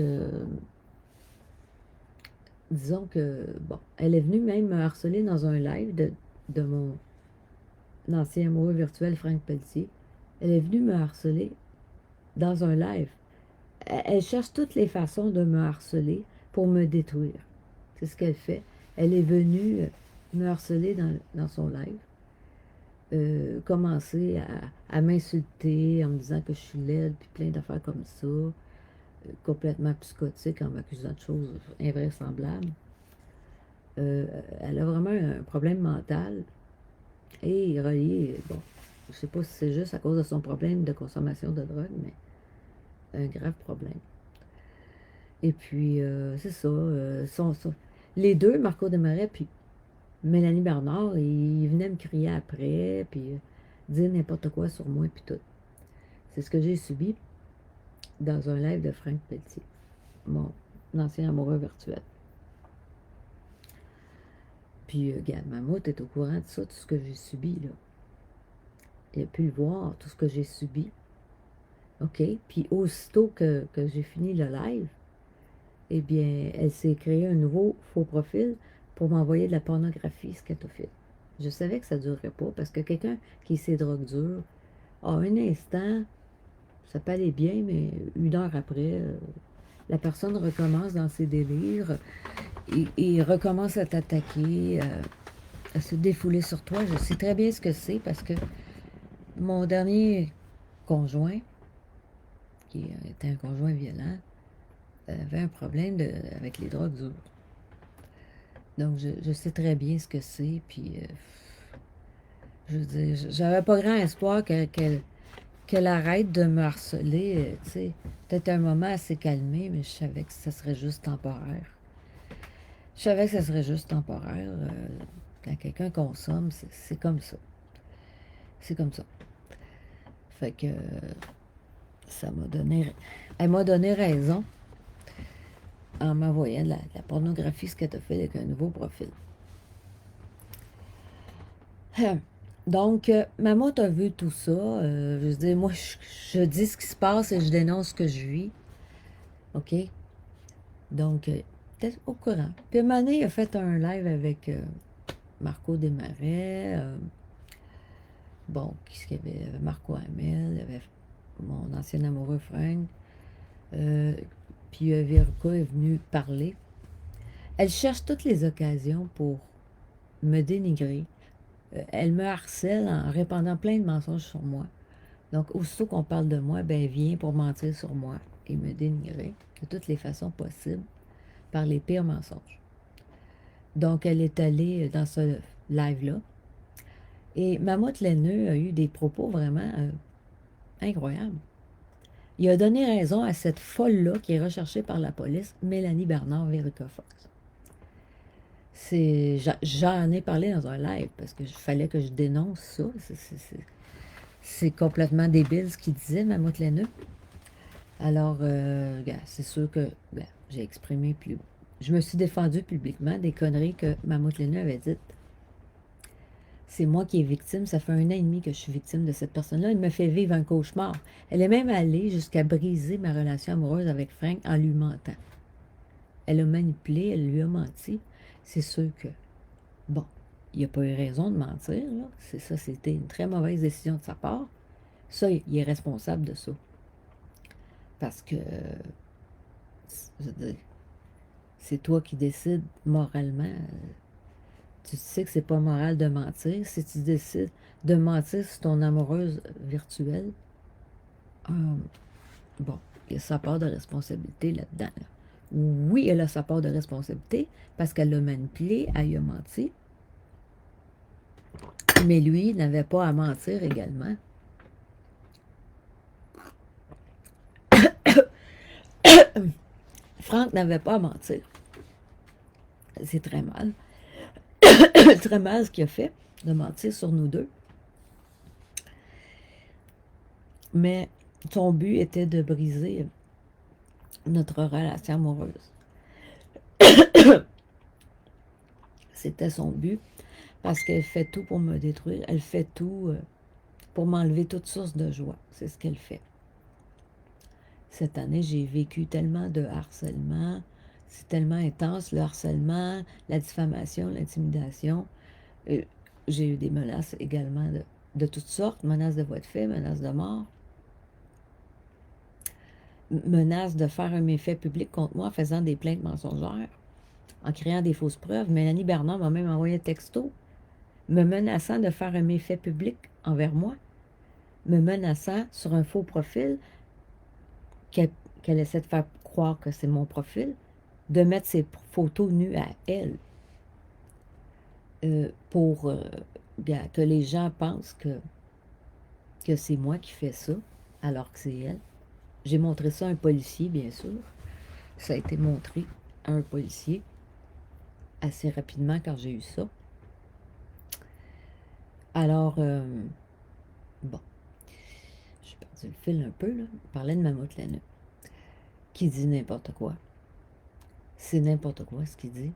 disons que, bon, elle est venue même me harceler dans un live de mon ancien amoureux virtuel, Frank Pelletier. Elle est venue me harceler dans un live. Elle cherche toutes les façons de me harceler pour me détruire. C'est ce qu'elle fait. Elle est venue me harceler dans son live. Commencer à m'insulter en me disant que je suis laide, puis plein d'affaires comme ça, complètement psychotique en m'accusant de choses invraisemblables. Elle a vraiment un problème mental et relié, bon, je sais pas si c'est juste à cause de son problème de consommation de drogue, mais un grave problème. Et puis, c'est ça, les deux, Marco Desmarais puis Mélanie Bernard, ils venaient me crier après, puis dire n'importe quoi sur moi, puis tout. C'est ce que j'ai subi dans un live de Frank Pelletier, mon ancien amoureux virtuel. Puis, regarde, Mammouth est au courant de ça, tout ce que j'ai subi, là. Il a pu le voir, tout ce que j'ai subi. OK? Puis, aussitôt que j'ai fini le live, eh bien, elle s'est créé un nouveau faux profil pour m'envoyer de la pornographie scatophile. Je savais que ça ne durerait pas, parce que quelqu'un qui s'est drogue dure, à un instant, ça peut aller bien, mais une heure après, la personne recommence dans ses délires et recommence à t'attaquer, à se défouler sur toi. Je sais très bien ce que c'est parce que mon dernier conjoint, qui était un conjoint violent, avait un problème avec les drogues dures. Donc, je sais très bien ce que c'est, puis je veux dire, j'avais pas grand espoir qu'elle arrête de me harceler, tu sais. Peut-être un moment, elle s'est calmée, mais je savais que ça serait juste temporaire. Je savais que ça serait juste temporaire. Quand quelqu'un consomme, c'est comme ça. C'est comme ça. Fait que Elle m'a donné raison en m'envoyant de la pornographie, ce qu'elle a fait avec un nouveau profil. Donc, maman a vu tout ça. Je veux dire, moi, je dis ce qui se passe et je dénonce ce que je vis. OK? Donc, peut-être au courant. Puis, un moment donné, il a fait un live avec Marco Desmarais. Bon, qu'est-ce qu'il y avait? Il y avait Marco Hamel, il y avait mon ancien amoureux Frank. Puis, Virka est venue parler. Elle cherche toutes les occasions pour me dénigrer. Elle me harcèle en répandant plein de mensonges sur moi. Donc, aussitôt qu'on parle de moi, ben, elle vient pour mentir sur moi et me dénigrer de toutes les façons possibles par les pires mensonges. Donc, elle est allée dans ce live-là. Et Mammouth Laineux a eu des propos vraiment incroyables. Il a donné raison à cette folle-là qui est recherchée par la police, Mélanie Bernard Verica Fox. J'en ai parlé dans un live parce qu'il fallait que je dénonce ça. C'est complètement débile ce qu'il disait, Mammouth Laineux. Alors, c'est sûr que j'ai exprimé plus. Je me suis défendue publiquement des conneries que Mammouth Laineux avait dites. C'est moi qui est victime. Ça fait 1 an et demi que je suis victime de cette personne-là. Elle me fait vivre un cauchemar. Elle est même allée jusqu'à briser ma relation amoureuse avec Frank en lui mentant. Elle a manipulé, elle lui a menti. C'est sûr que, bon, il n'y a pas eu raison de mentir, là. C'est ça, c'était une très mauvaise décision de sa part. Ça, il est responsable de ça. Parce que, c'est toi qui décides moralement. Tu sais que c'est pas moral de mentir. Si tu décides de mentir sur ton amoureuse virtuelle, bon, il y a sa part de responsabilité là-dedans. Là. Oui, elle a sa part de responsabilité parce qu'elle l'a manipulé, elle y a menti. Mais lui n'avait pas à mentir également. Franck n'avait pas à mentir. C'est très mal. Très mal ce qu'il a fait, de mentir sur nous deux. Mais son but était de briser notre relation amoureuse. C'était son but, parce qu'elle fait tout pour me détruire. Elle fait tout pour m'enlever toute source de joie. C'est ce qu'elle fait. Cette année, j'ai vécu tellement de harcèlement. C'est tellement intense, le harcèlement, la diffamation, l'intimidation. J'ai eu des menaces également de toutes sortes. Menaces de voie de fait, menaces de mort. Menaces de faire un méfait public contre moi en faisant des plaintes mensongères, en créant des fausses preuves. Mélanie Bernard m'a même envoyé un texto me menaçant de faire un méfait public envers moi, me menaçant sur un faux profil qu'elle essaie de faire croire que c'est mon profil, de mettre ses photos nues à elle pour que les gens pensent que c'est moi qui fais ça, alors que c'est elle. J'ai montré ça à un policier, bien sûr. Ça a été montré à un policier assez rapidement quand j'ai eu ça. Alors, bon, j'ai perdu le fil un peu, là. Je parlais de Mammouth Laineux, qui dit n'importe quoi. C'est n'importe quoi ce qu'il dit.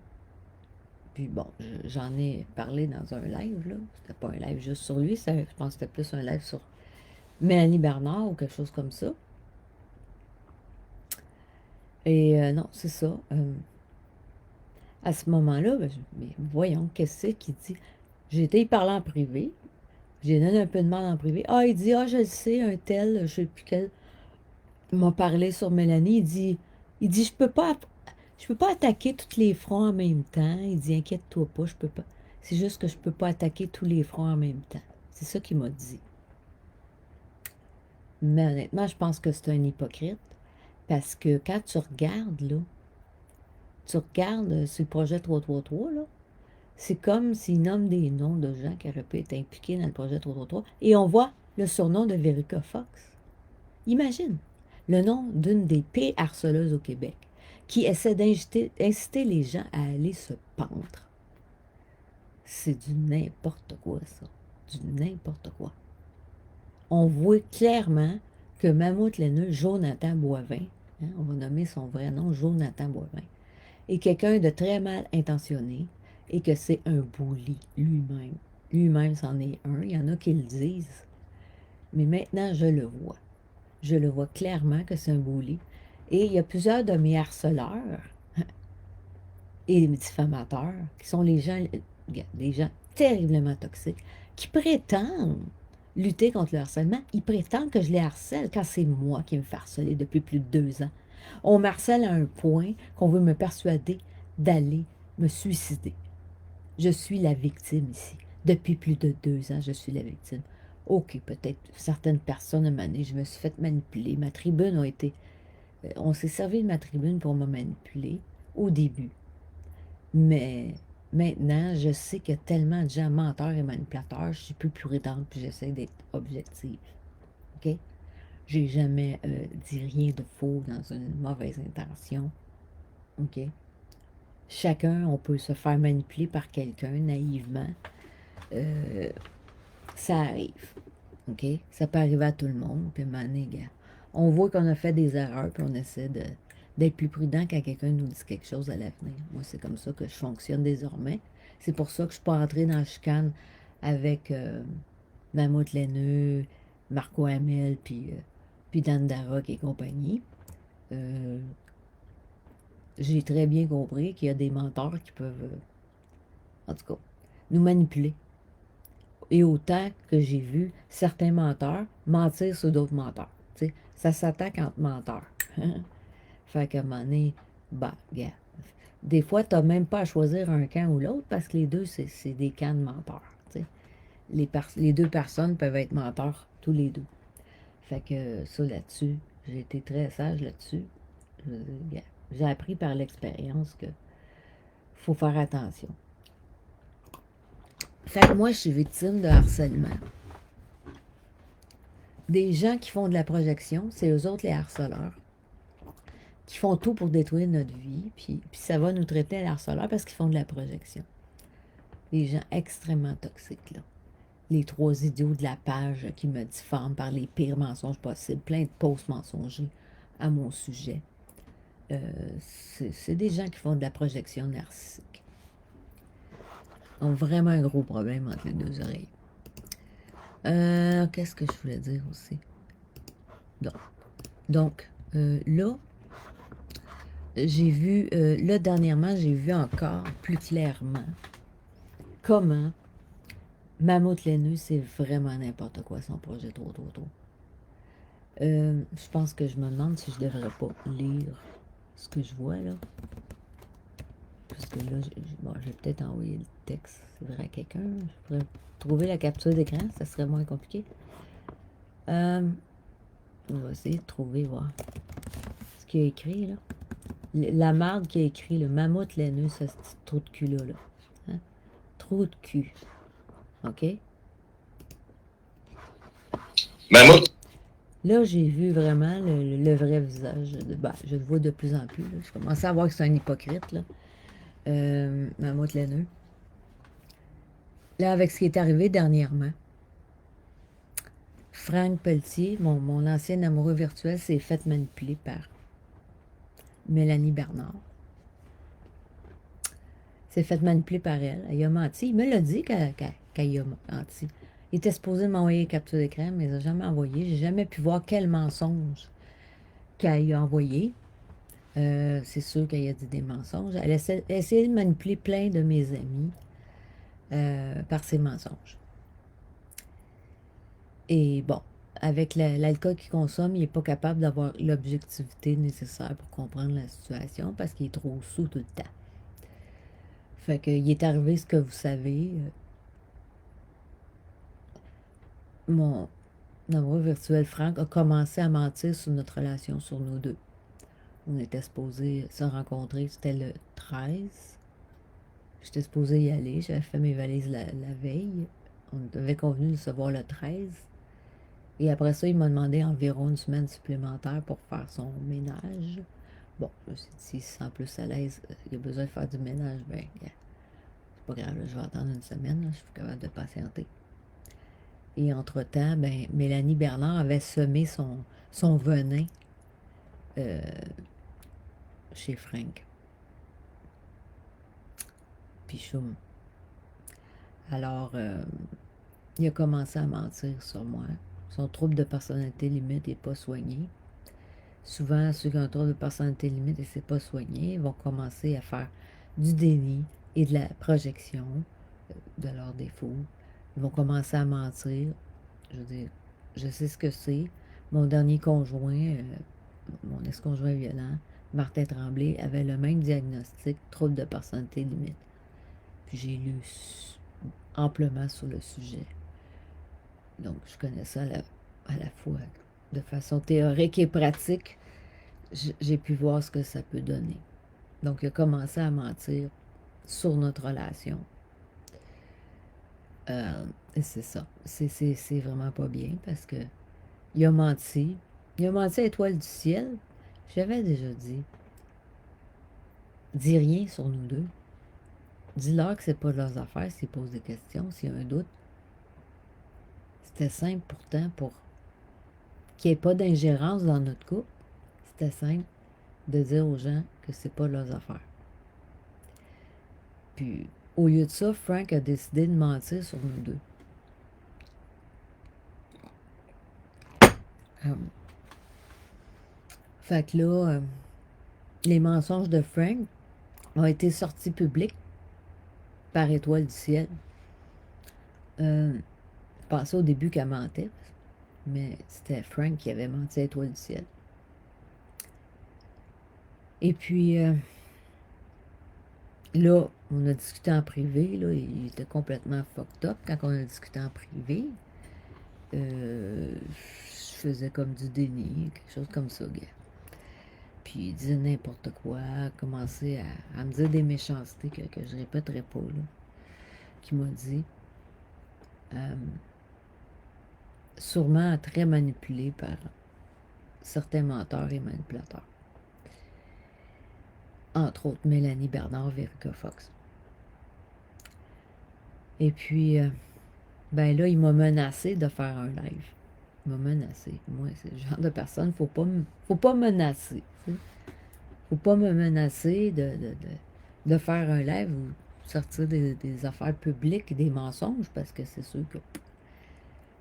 Puis bon, j'en ai parlé dans un live, là. C'était pas un live juste sur lui, je pense que c'était plus un live sur Mélanie Bernard ou quelque chose comme ça. Et non, c'est ça. À ce moment-là, mais voyons, qu'est-ce qu'il dit? J'ai été y parler en privé. J'ai donné un peu de mal en privé. Ah, il dit, je le sais, un tel, je sais plus quel, m'a parlé sur Mélanie. Il dit, je peux pas attaquer tous les fronts en même temps. Il dit, inquiète-toi pas, je peux pas. C'est juste que je peux pas attaquer tous les fronts en même temps. C'est ça qu'il m'a dit. Mais honnêtement, je pense que c'est un hypocrite. Parce que quand tu regardes, là, sur le projet 333, là, c'est comme s'il nomme des noms de gens qui auraient pu être impliqués dans le projet 333 et on voit le surnom de Verica Fox. Imagine, le nom d'une des pires harceleuses au Québec qui essaie d'inciter les gens à aller se pendre. C'est du n'importe quoi, ça. Du n'importe quoi. On voit clairement que Mammouth laineux, Jonathan Boivin, hein, on va nommer son vrai nom, Jonathan Boivin, est quelqu'un de très mal intentionné et que c'est un bully lui-même. Lui-même, c'en est un. Il y en a qui le disent. Mais maintenant, je le vois. Je le vois clairement que c'est un bully. Et il y a plusieurs de mes harceleurs et diffamateurs qui sont les gens, des gens terriblement toxiques qui prétendent lutter contre le harcèlement. Ils prétendent que je les harcèle quand c'est moi qui me fais harceler depuis plus de 2 ans. On me harcèle à un point qu'on veut me persuader d'aller me suicider. Je suis la victime ici. Depuis plus de 2 ans, je suis la victime. OK, peut-être certaines personnes, à un moment donné, je me suis fait manipuler. Ma tribune a été... on s'est servi de ma tribune pour me manipuler au début. Mais maintenant, je sais qu'il y a tellement de gens menteurs et manipulateurs, je suis plus prudente, puis j'essaie d'être objective. OK? J'ai jamais dit rien de faux dans une mauvaise intention. OK? Chacun, on peut se faire manipuler par quelqu'un naïvement. Ça arrive. OK? Ça peut arriver à tout le monde. Puis, à un moment donné, gars, on voit qu'on a fait des erreurs, puis on essaie d'être plus prudent quand quelqu'un nous dit quelque chose à l'avenir. Moi, c'est comme ça que je fonctionne désormais. C'est pour ça que je ne suis pas entrée dans la chicane avec Mammouth Laineux, Marco Hamel, puis Dan Darroch et compagnie. J'ai très bien compris qu'il y a des menteurs qui peuvent, en tout cas, nous manipuler. Et autant que j'ai vu certains menteurs mentir sur d'autres menteurs. T'sais, ça s'attaque entre menteurs. Fait qu'à un moment donné, bah, gars, des fois, tu n'as même pas à choisir un camp ou l'autre parce que les deux, c'est des camps de menteurs. T'sais. Les deux personnes peuvent être menteurs, tous les deux. Fait que ça, là-dessus, j'ai été très sage là-dessus. J'ai appris par l'expérience que faut faire attention. Fait que moi, je suis victime de harcèlement. Des gens qui font de la projection, c'est eux autres les harceleurs, qui font tout pour détruire notre vie, puis ça va nous traiter à harceleurs parce qu'ils font de la projection. Des gens extrêmement toxiques, là. Les 3 idiots de la page qui me diffament par les pires mensonges possibles, plein de posts mensongers à mon sujet. C'est des gens qui font de la projection narcissique. Ils ont vraiment un gros problème entre les deux oreilles. Qu'est-ce que je voulais dire aussi? Donc là, j'ai vu, là dernièrement, j'ai vu encore plus clairement comment Mammouth Laineux, c'est vraiment n'importe quoi son projet trop. Je pense que je me demande si je devrais pas lire ce que je vois là. Parce que là, je vais peut-être envoyer le texte, c'est vrai, à quelqu'un. Je pourrais trouver la capture d'écran, ça serait moins compliqué. On va essayer de trouver, voir ce qu'il y a écrit là. La marde qui a écrit le Mammouth Laineux, ce petit trou de cul là. Hein? Trou de cul. OK? Mammouth. Là, j'ai vu vraiment le vrai visage. Je le vois de plus en plus. Là. Je commence à voir que c'est un hypocrite. Là. Mammouth Laineux. Là, avec ce qui est arrivé dernièrement, Franck Pelletier, mon ancien amoureux virtuel, s'est fait manipuler par Mélanie Bernard. S'est fait manipuler par elle. Elle a menti. Il me l'a dit qu'elle a menti. Il était supposé m'envoyer une capture d'écran, mais il n'a jamais envoyé. J'ai jamais pu voir quel mensonge qu'elle a envoyé. C'est sûr qu'elle a dit des mensonges. Elle a essayé de manipuler plein de mes amis par ses mensonges. Et bon, avec l'alcool qu'il consomme, il n'est pas capable d'avoir l'objectivité nécessaire pour comprendre la situation parce qu'il est trop sous tout le temps. Fait qu'il est arrivé ce que vous savez. Mon amoureux virtuel Franck a commencé à mentir sur notre relation, sur nous deux. On était supposés se rencontrer, c'était le 13. J'étais supposée y aller, j'avais fait mes valises la veille. On avait convenu de se voir le 13. Et après ça, il m'a demandé environ une semaine supplémentaire pour faire son ménage. Bon, je me suis dit, s'il se sent plus à l'aise, il a besoin de faire du ménage, ben, c'est pas grave, là, je vais attendre une semaine, là, je suis capable de patienter. Et entre-temps, ben, Mélanie Bernard avait semé son venin euh, chez Frank. Puis choum. Alors, il a commencé à mentir sur moi. Son trouble de personnalité limite n'est pas soigné. Souvent, ceux qui ont un trouble de personnalité limite et c'est pas soigné vont commencer à faire du déni et de la projection de leurs défauts. Ils vont commencer à mentir. Je veux dire, je sais ce que c'est. Mon dernier conjoint, mon ex-conjoint violent, Martin Tremblay, avait le même diagnostic, trouble de personnalité limite. Puis j'ai lu amplement sur le sujet. Donc, je connais ça à la fois de façon théorique et pratique. J'ai pu voir ce que ça peut donner. Donc, il a commencé à mentir sur notre relation. Et c'est ça. C'est vraiment pas bien parce que il a menti. Il a menti à Étoile du ciel. J'avais déjà dit. Dis rien sur nous deux. Dis-leur que c'est pas leurs affaires s'ils posent des questions, s'il y a un doute. C'était simple pourtant pour qu'il n'y ait pas d'ingérence dans notre couple. C'était simple de dire aux gens que c'est pas leurs affaires. Puis, au lieu de ça, Frank a décidé de mentir sur nous deux. Fait que là, les mensonges de Frank ont été sortis publics par Étoile du ciel. Je pensais au début qu'elle mentait, mais c'était Frank qui avait menti à Étoile du ciel. Et puis, là, on a discuté en privé, là, il était complètement fucked up quand on a discuté en privé. Je faisais comme du déni, quelque chose comme ça, gars. Puis il disait n'importe quoi, commençait à me dire des méchancetés que je répéterai pas, là, qu'il m'a dit. Sûrement très manipulé par certains menteurs et manipulateurs. Entre autres, Mélanie Bernard, Verica Fox. Et puis, ben là, il m'a menacé de faire un live. Il m'a menacé. Moi, c'est le genre de personne, faut pas menacer. T'sais. Faut pas me menacer de faire un live ou sortir des affaires publiques, des mensonges, parce que c'est sûr que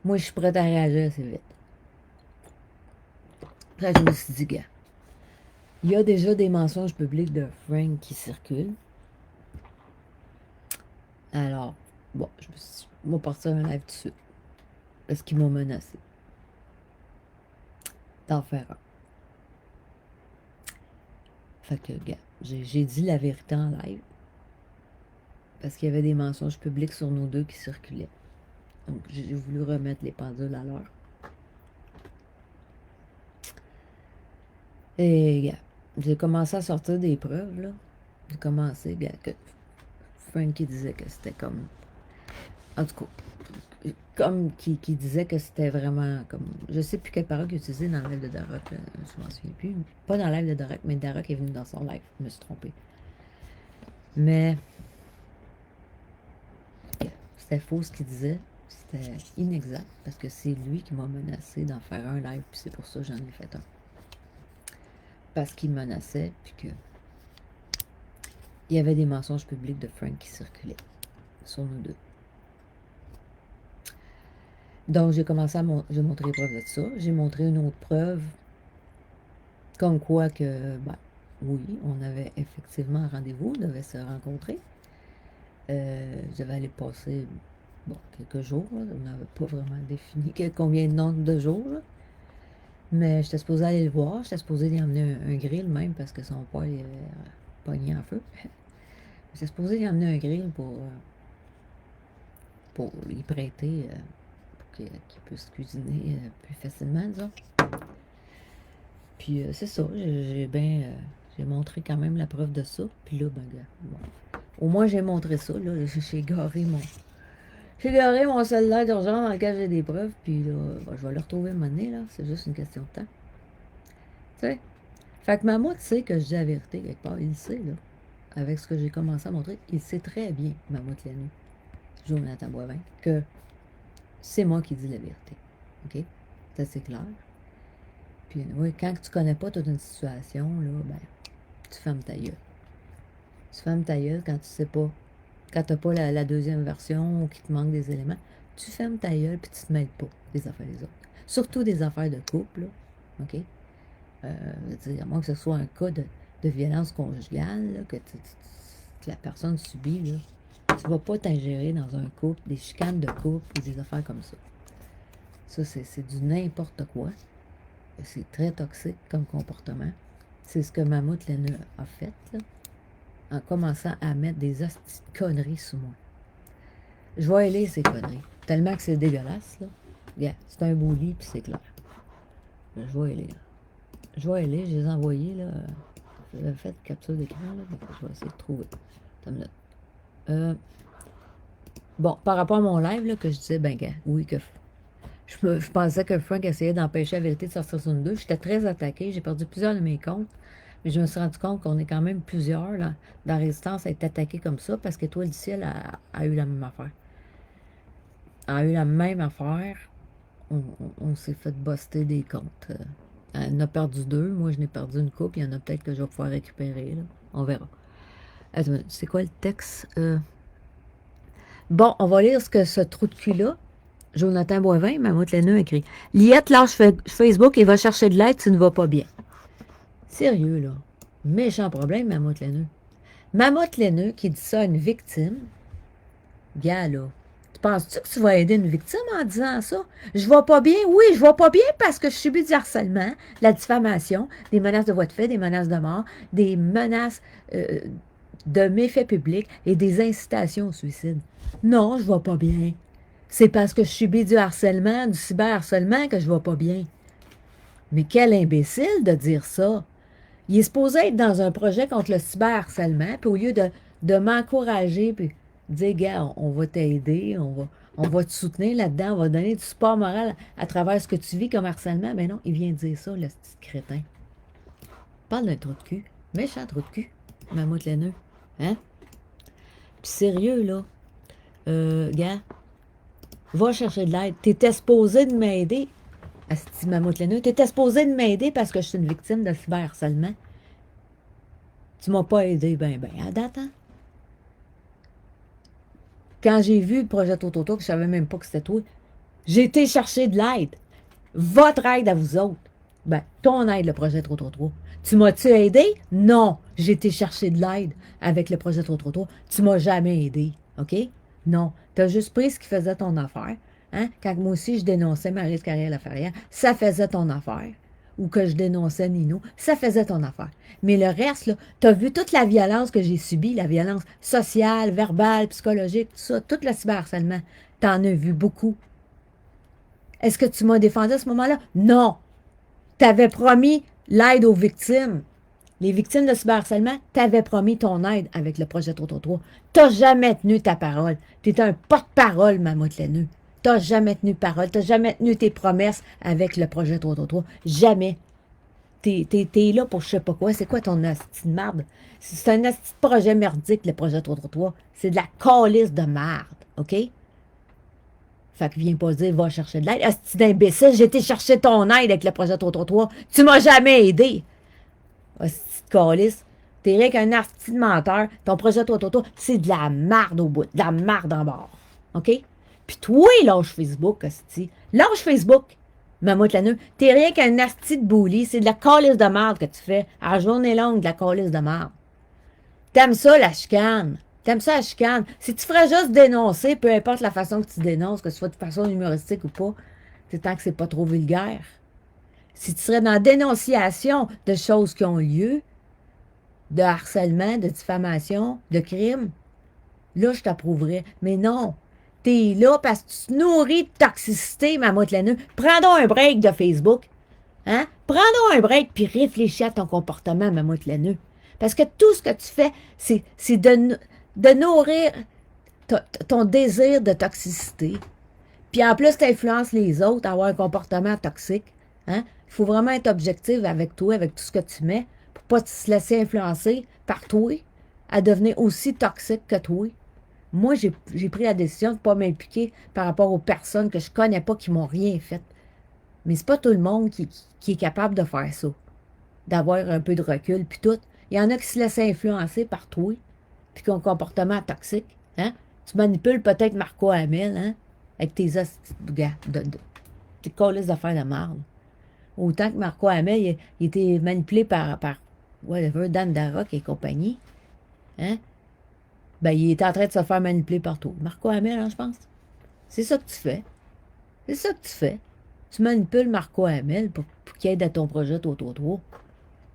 moi, je suis prête à réagir assez vite. Après, je me suis dit, gars, il y a déjà des mensonges publics de Frank qui circulent. Alors, bon, je me suis dit, moi, partir un live tout de suite. Parce qu'ils m'ont menacé d'en faire un. Fait que, gars, j'ai dit la vérité en live. Parce qu'il y avait des mensonges publics sur nous deux qui circulaient. Donc, j'ai voulu remettre les pendules à l'heure. Et, gars, j'ai commencé à sortir des preuves, là. J'ai commencé, gars, que Frankie disait que c'était comme... En tout cas, comme qui disait que c'était vraiment comme... Je sais plus quelle parole qu'il utilisait dans le live de Daroc, je m'en souviens plus. Pas dans le live de Daroc, mais Daroc est venu dans son live. Je me suis trompée. Mais... C'était faux ce qu'il disait. C'était inexact parce que c'est lui qui m'a menacé d'en faire un live, puis c'est pour ça que j'en ai fait un. Parce qu'il menaçait, puis que il y avait des mensonges publics de Frank qui circulaient sur nous deux. Donc, j'ai commencé j'ai montré les preuves de ça. J'ai montré une autre preuve, comme quoi que, ben, oui, on avait effectivement un rendez-vous, on devait se rencontrer. J'avais allé passer, bon, quelques jours, là. On n'avait pas vraiment défini combien de nombre de jours, là. Mais j'étais supposée aller le voir, j'étais supposée lui emmener un grill même parce que son père il avait pogné en feu. J'étais supposée lui emmener un grill pour lui prêter, pour qu'il puisse cuisiner plus facilement, disons. Puis c'est ça, j'ai montré quand même la preuve de ça. Puis là, ben, bon. Au moins j'ai montré ça, là, j'ai garé mon cellulaire d'urgence dans lequel j'ai des preuves, puis là, ben, je vais le retrouver un moment donné, là, c'est juste une question de temps. Tu sais? Fait que Mamoud sait que je dis la vérité quelque part, il sait, là. Avec ce que j'ai commencé à montrer, il sait très bien, Mamoud Lanu, Jonathan Boivin, que c'est moi qui dis la vérité. OK? C'est assez clair. Puis, oui, quand tu connais pas toute une situation, là, ben, tu fermes ta gueule. Tu fermes ta gueule quand tu sais pas. Quand tu n'as pas la deuxième version ou qu'il te manque des éléments, tu fermes ta gueule puis tu te mêles pas des affaires des autres. Surtout des affaires de couple, là. OK? À moins que ce soit un cas de violence conjugale, là, que la personne subit, là, tu ne vas pas t'ingérer dans un couple, des chicanes de couple ou des affaires comme ça. Ça, c'est du n'importe quoi. C'est très toxique comme comportement. C'est ce que Mammouth Lena a fait, là, en commençant à mettre des hosties de conneries sous moi. Je vais aller ces conneries. Tellement que c'est dégueulasse, là. Yeah, c'est un beau lit, puis c'est clair. Je vais aller, là. Je vais aller, je les ai envoyés, là. J'avais fait capture d'écran, là. Donc je vais essayer de trouver. Bon, par rapport à mon live, là, que je disais, ben, oui, que je pensais que Frank essayait d'empêcher la vérité de sortir sur une 2. J'étais très attaquée. J'ai perdu plusieurs de mes comptes. Mais je me suis rendu compte qu'on est quand même plusieurs là, dans la résistance à être attaqués comme ça parce qu'Étoile du ciel a eu la même affaire. A eu la même affaire. On s'est fait buster des comptes. Elle en a perdu 2. Moi, je n'ai perdu une coupe. Il y en a peut-être que je vais pouvoir récupérer. Là. On verra. Attends, c'est quoi le texte? Bon, on va lire ce que ce trou de cul-là. Jonathan Boivin, Mammouth Laineux écrit. Liette lâche Facebook et va chercher de l'aide si tu ne vas pas bien. Sérieux, là. Méchant problème, Mammouth Laineux. Mammouth Laineux qui dit ça à une victime. Gars, là. Tu penses-tu que tu vas aider une victime en disant ça? Je vais pas bien? Oui, je vais pas bien parce que je subis du harcèlement, la diffamation, des menaces de voie de fait, des menaces de mort, des menaces de méfaits publics et des incitations au suicide. Non, je vais pas bien. C'est parce que je subis du harcèlement, du cyberharcèlement que je vais pas bien. Mais quel imbécile de dire ça! Il est supposé être dans un projet contre le cyberharcèlement, puis au lieu de m'encourager, puis dire, gars, on va t'aider, on va te soutenir là-dedans, on va donner du support moral à travers ce que tu vis comme harcèlement, ben non, il vient dire ça, le petit crétin. Parle d'un trou de cul. Méchant trou de cul, Mammouth Laineux. Hein? Puis sérieux, là, gars, va chercher de l'aide. T'étais supposé de m'aider. Asti Mammouth Laineux, t'étais supposé de m'aider parce que je suis une victime de cyberharcèlement. Tu m'as pas aidé, ben, à date, hein? Quand j'ai vu le projet Tototo, que je savais même pas que c'était toi, j'ai été chercher de l'aide. Votre aide à vous autres. Ben, ton aide, le projet Tototo. Tu m'as-tu aidé? Non. J'ai été chercher de l'aide avec le projet Tototo. Tu m'as jamais aidé. OK? Non. Tu as juste pris ce qui faisait ton affaire. Hein? Quand moi aussi, je dénonçais Maryse Carrière-Laferrière, ça faisait ton affaire. Ou que je dénonçais Nino, ça faisait ton affaire. Mais le reste, là, tu as vu toute la violence que j'ai subie, la violence sociale, verbale, psychologique, tout ça, tout le cyberharcèlement. Tu en as vu beaucoup. Est-ce que tu m'as défendu à ce moment-là? Non. Tu avais promis l'aide aux victimes. Les victimes de cyberharcèlement, tu avais promis ton aide avec le projet 333. Tu n'as jamais tenu ta parole. Tu es un porte-parole, Mammouth Laineux. Tu n'as jamais tenu parole. Tu n'as jamais tenu tes promesses avec le projet 333. Jamais. T'es là pour je sais pas quoi. C'est quoi ton asti de marde? C'est un asti de projet merdique, le projet 333. C'est de la calice de marde. OK? Fait que viens pas dire, va chercher de l'aide. Asti d'imbécile, j'ai été chercher ton aide avec le projet 333. Tu m'as jamais aidé. Asti de calice. T'es rien qu'un asti de menteur. Ton projet 333, c'est de la marde au bout. De la marde en bord. OK? Puis toi, lâche Facebook, asti. Lâche Facebook. Mammouth Laineux, t'es rien qu'un asti de bully. C'est de la calice de marde que tu fais. À la journée longue, de la calice de marde. T'aimes ça, la chicane. T'aimes ça, la chicane. Si tu ferais juste dénoncer, peu importe la façon que tu dénonces, que ce soit de façon humoristique ou pas, c'est tant que c'est pas trop vulgaire. Si tu serais dans la dénonciation de choses qui ont lieu, de harcèlement, de diffamation, de crime, là, je t'approuverais. Mais non. T'es là parce que tu te nourris de toxicité, Mammouth Laineux. Prends donc un break de Facebook. Hein? Prends donc un break puis réfléchis à ton comportement, Mammouth Laineux. Parce que tout ce que tu fais, c'est de nourrir ton désir de toxicité. Puis en plus, tu influences les autres à avoir un comportement toxique. Hein? Il faut vraiment être objectif avec toi, avec tout ce que tu mets, pour ne pas se laisser influencer par toi, à devenir aussi toxique que toi. Moi, j'ai pris la décision de ne pas m'impliquer par rapport aux personnes que je ne connais pas qui m'ont rien fait. Mais c'est pas tout le monde qui est capable de faire ça, d'avoir un peu de recul, puis tout. Il y en a qui se laissent influencer par toi, puis qui ont un comportement toxique. Hein? Tu manipules peut-être Marco Hamel, hein? Avec tes hosties tes colis d'affaires de marde. Autant que Marco Hamel, il était manipulé par whatever, Dan Darroch et compagnie. Hein? Ben, il était en train de se faire manipuler partout. Marco Hamel, hein, je pense. C'est ça que tu fais. C'est ça que tu fais. Tu manipules Marco Hamel pour qu'il aide à ton projet 333.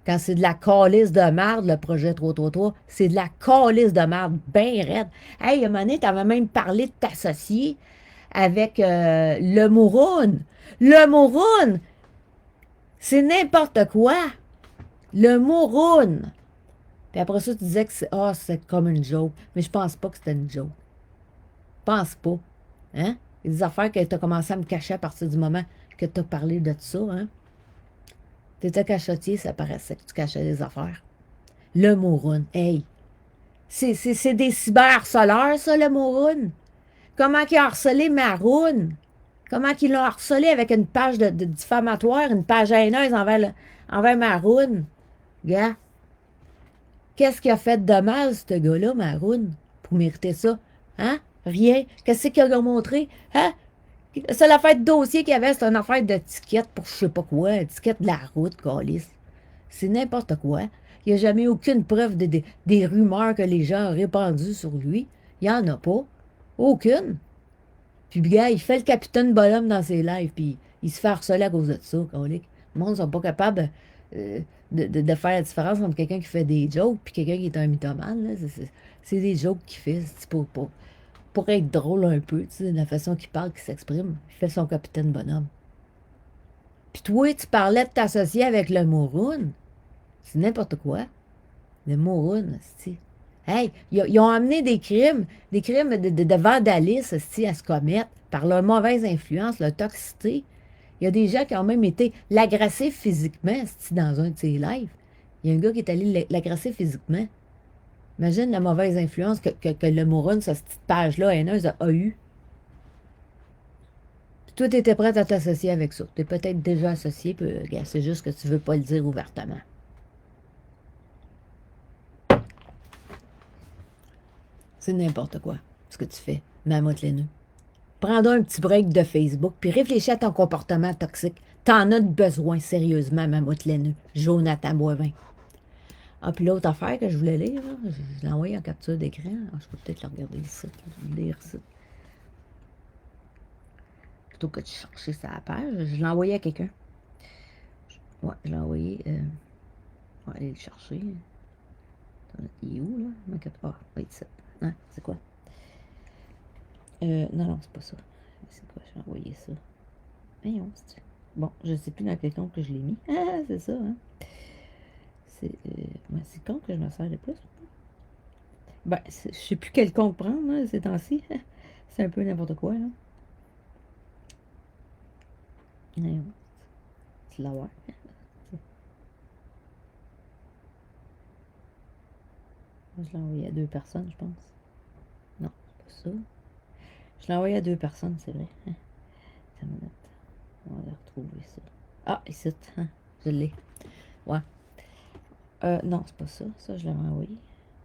Quand c'est de la calice de merde, le projet 333, c'est de la calice de merde, bien raide. Hey, à un moment donné, t'avais même parlé de t'associer avec le Mouroun. Le Mouroun, c'est n'importe quoi. Le Mouroun. Puis après ça, tu disais que c'est comme une joke. Mais je pense pas que c'était une joke. Je pense pas. Hein? Il y a des affaires que tu as commencé à me cacher à partir du moment que tu as parlé de ça. Hein? Tu étais cachotier, ça paraissait que tu cachais des affaires. Le Mouroun. Hey! C'est des cyberharceleurs, ça, le Mouroun. Comment il a harcelé Maroun? Comment il l'a harcelé avec une page de diffamatoire, une page haineuse envers Maroun? Gars, qu'est-ce qu'il a fait de mal, ce gars-là, Maroun, pour mériter ça? Hein? Rien. Qu'est-ce qu'il a montré? Hein? La seule affaire de dossier qu'il y avait, c'était une affaire d'étiquette pour je sais pas quoi, étiquette de la route, calice. C'est n'importe quoi. Il n'y a jamais aucune preuve des rumeurs que les gens ont répandues sur lui. Il n'y en a pas. Aucune. Puis, gars, il fait le capitaine bonhomme dans ses lives, puis il se fait harceler à cause de ça, calique. Le monde ne sont pas capables de faire la différence entre quelqu'un qui fait des jokes puis quelqu'un qui est un mythomane. Là. C'est des jokes qu'il fait. C'est pour être drôle un peu, tu sais, la façon qu'il parle, qu'il s'exprime. Il fait son capitaine bonhomme. Puis toi, tu parlais de t'associer avec le Mouroun. C'est n'importe quoi. Le Mouroun, c'est. Hey, ils ont amené des crimes de vandalisme à se commettre par leur mauvaise influence, leur toxicité. Il y a des gens qui ont même été l'agresser physiquement dans un de ses lives. Il y a un gars qui est allé l'agresser physiquement. Imagine la mauvaise influence que le Mouroun, cette petite page-là haineuse, a eue. Puis toi, tu étais prête à t'associer avec ça. Tu es peut-être déjà associé, puis c'est juste que tu ne veux pas le dire ouvertement. C'est n'importe quoi, ce que tu fais, Mammouth laineux. Prends donc un petit break de Facebook, puis réfléchis à ton comportement toxique. T'en as besoin, sérieusement, Mammouth laineux. Jonathan Boivin. Ah, puis l'autre affaire que je voulais lire, là, je l'ai envoyé en capture d'écran. Ah, je peux peut-être le regarder ici, lire ça. Plutôt que de chercher sa page, je l'ai envoyé à quelqu'un. Ouais, je l'ai envoyé. On va aller le chercher. Il est où, là? Ah, oui, c'est ça. Hein, c'est quoi? Non, c'est pas ça. C'est quoi? J'ai envoyé ça. Voyons, c'est... Bon, je ne sais plus dans quel compte que je l'ai mis. Ah, c'est ça, hein? C'est con que je me sers de plus. Ben, je sais plus quel compte prendre, là, ces temps-ci. C'est un peu n'importe quoi, là. Voyons. Tu l'as voir. Je l'ai envoyé à 2 personnes, je pense. Non, c'est pas ça. Je l'ai envoyé à 2 personnes, c'est vrai. On va retrouver ça. Ah, ici, hein, je l'ai. Ouais. Non, c'est pas ça. Ça, je l'avais envoyé.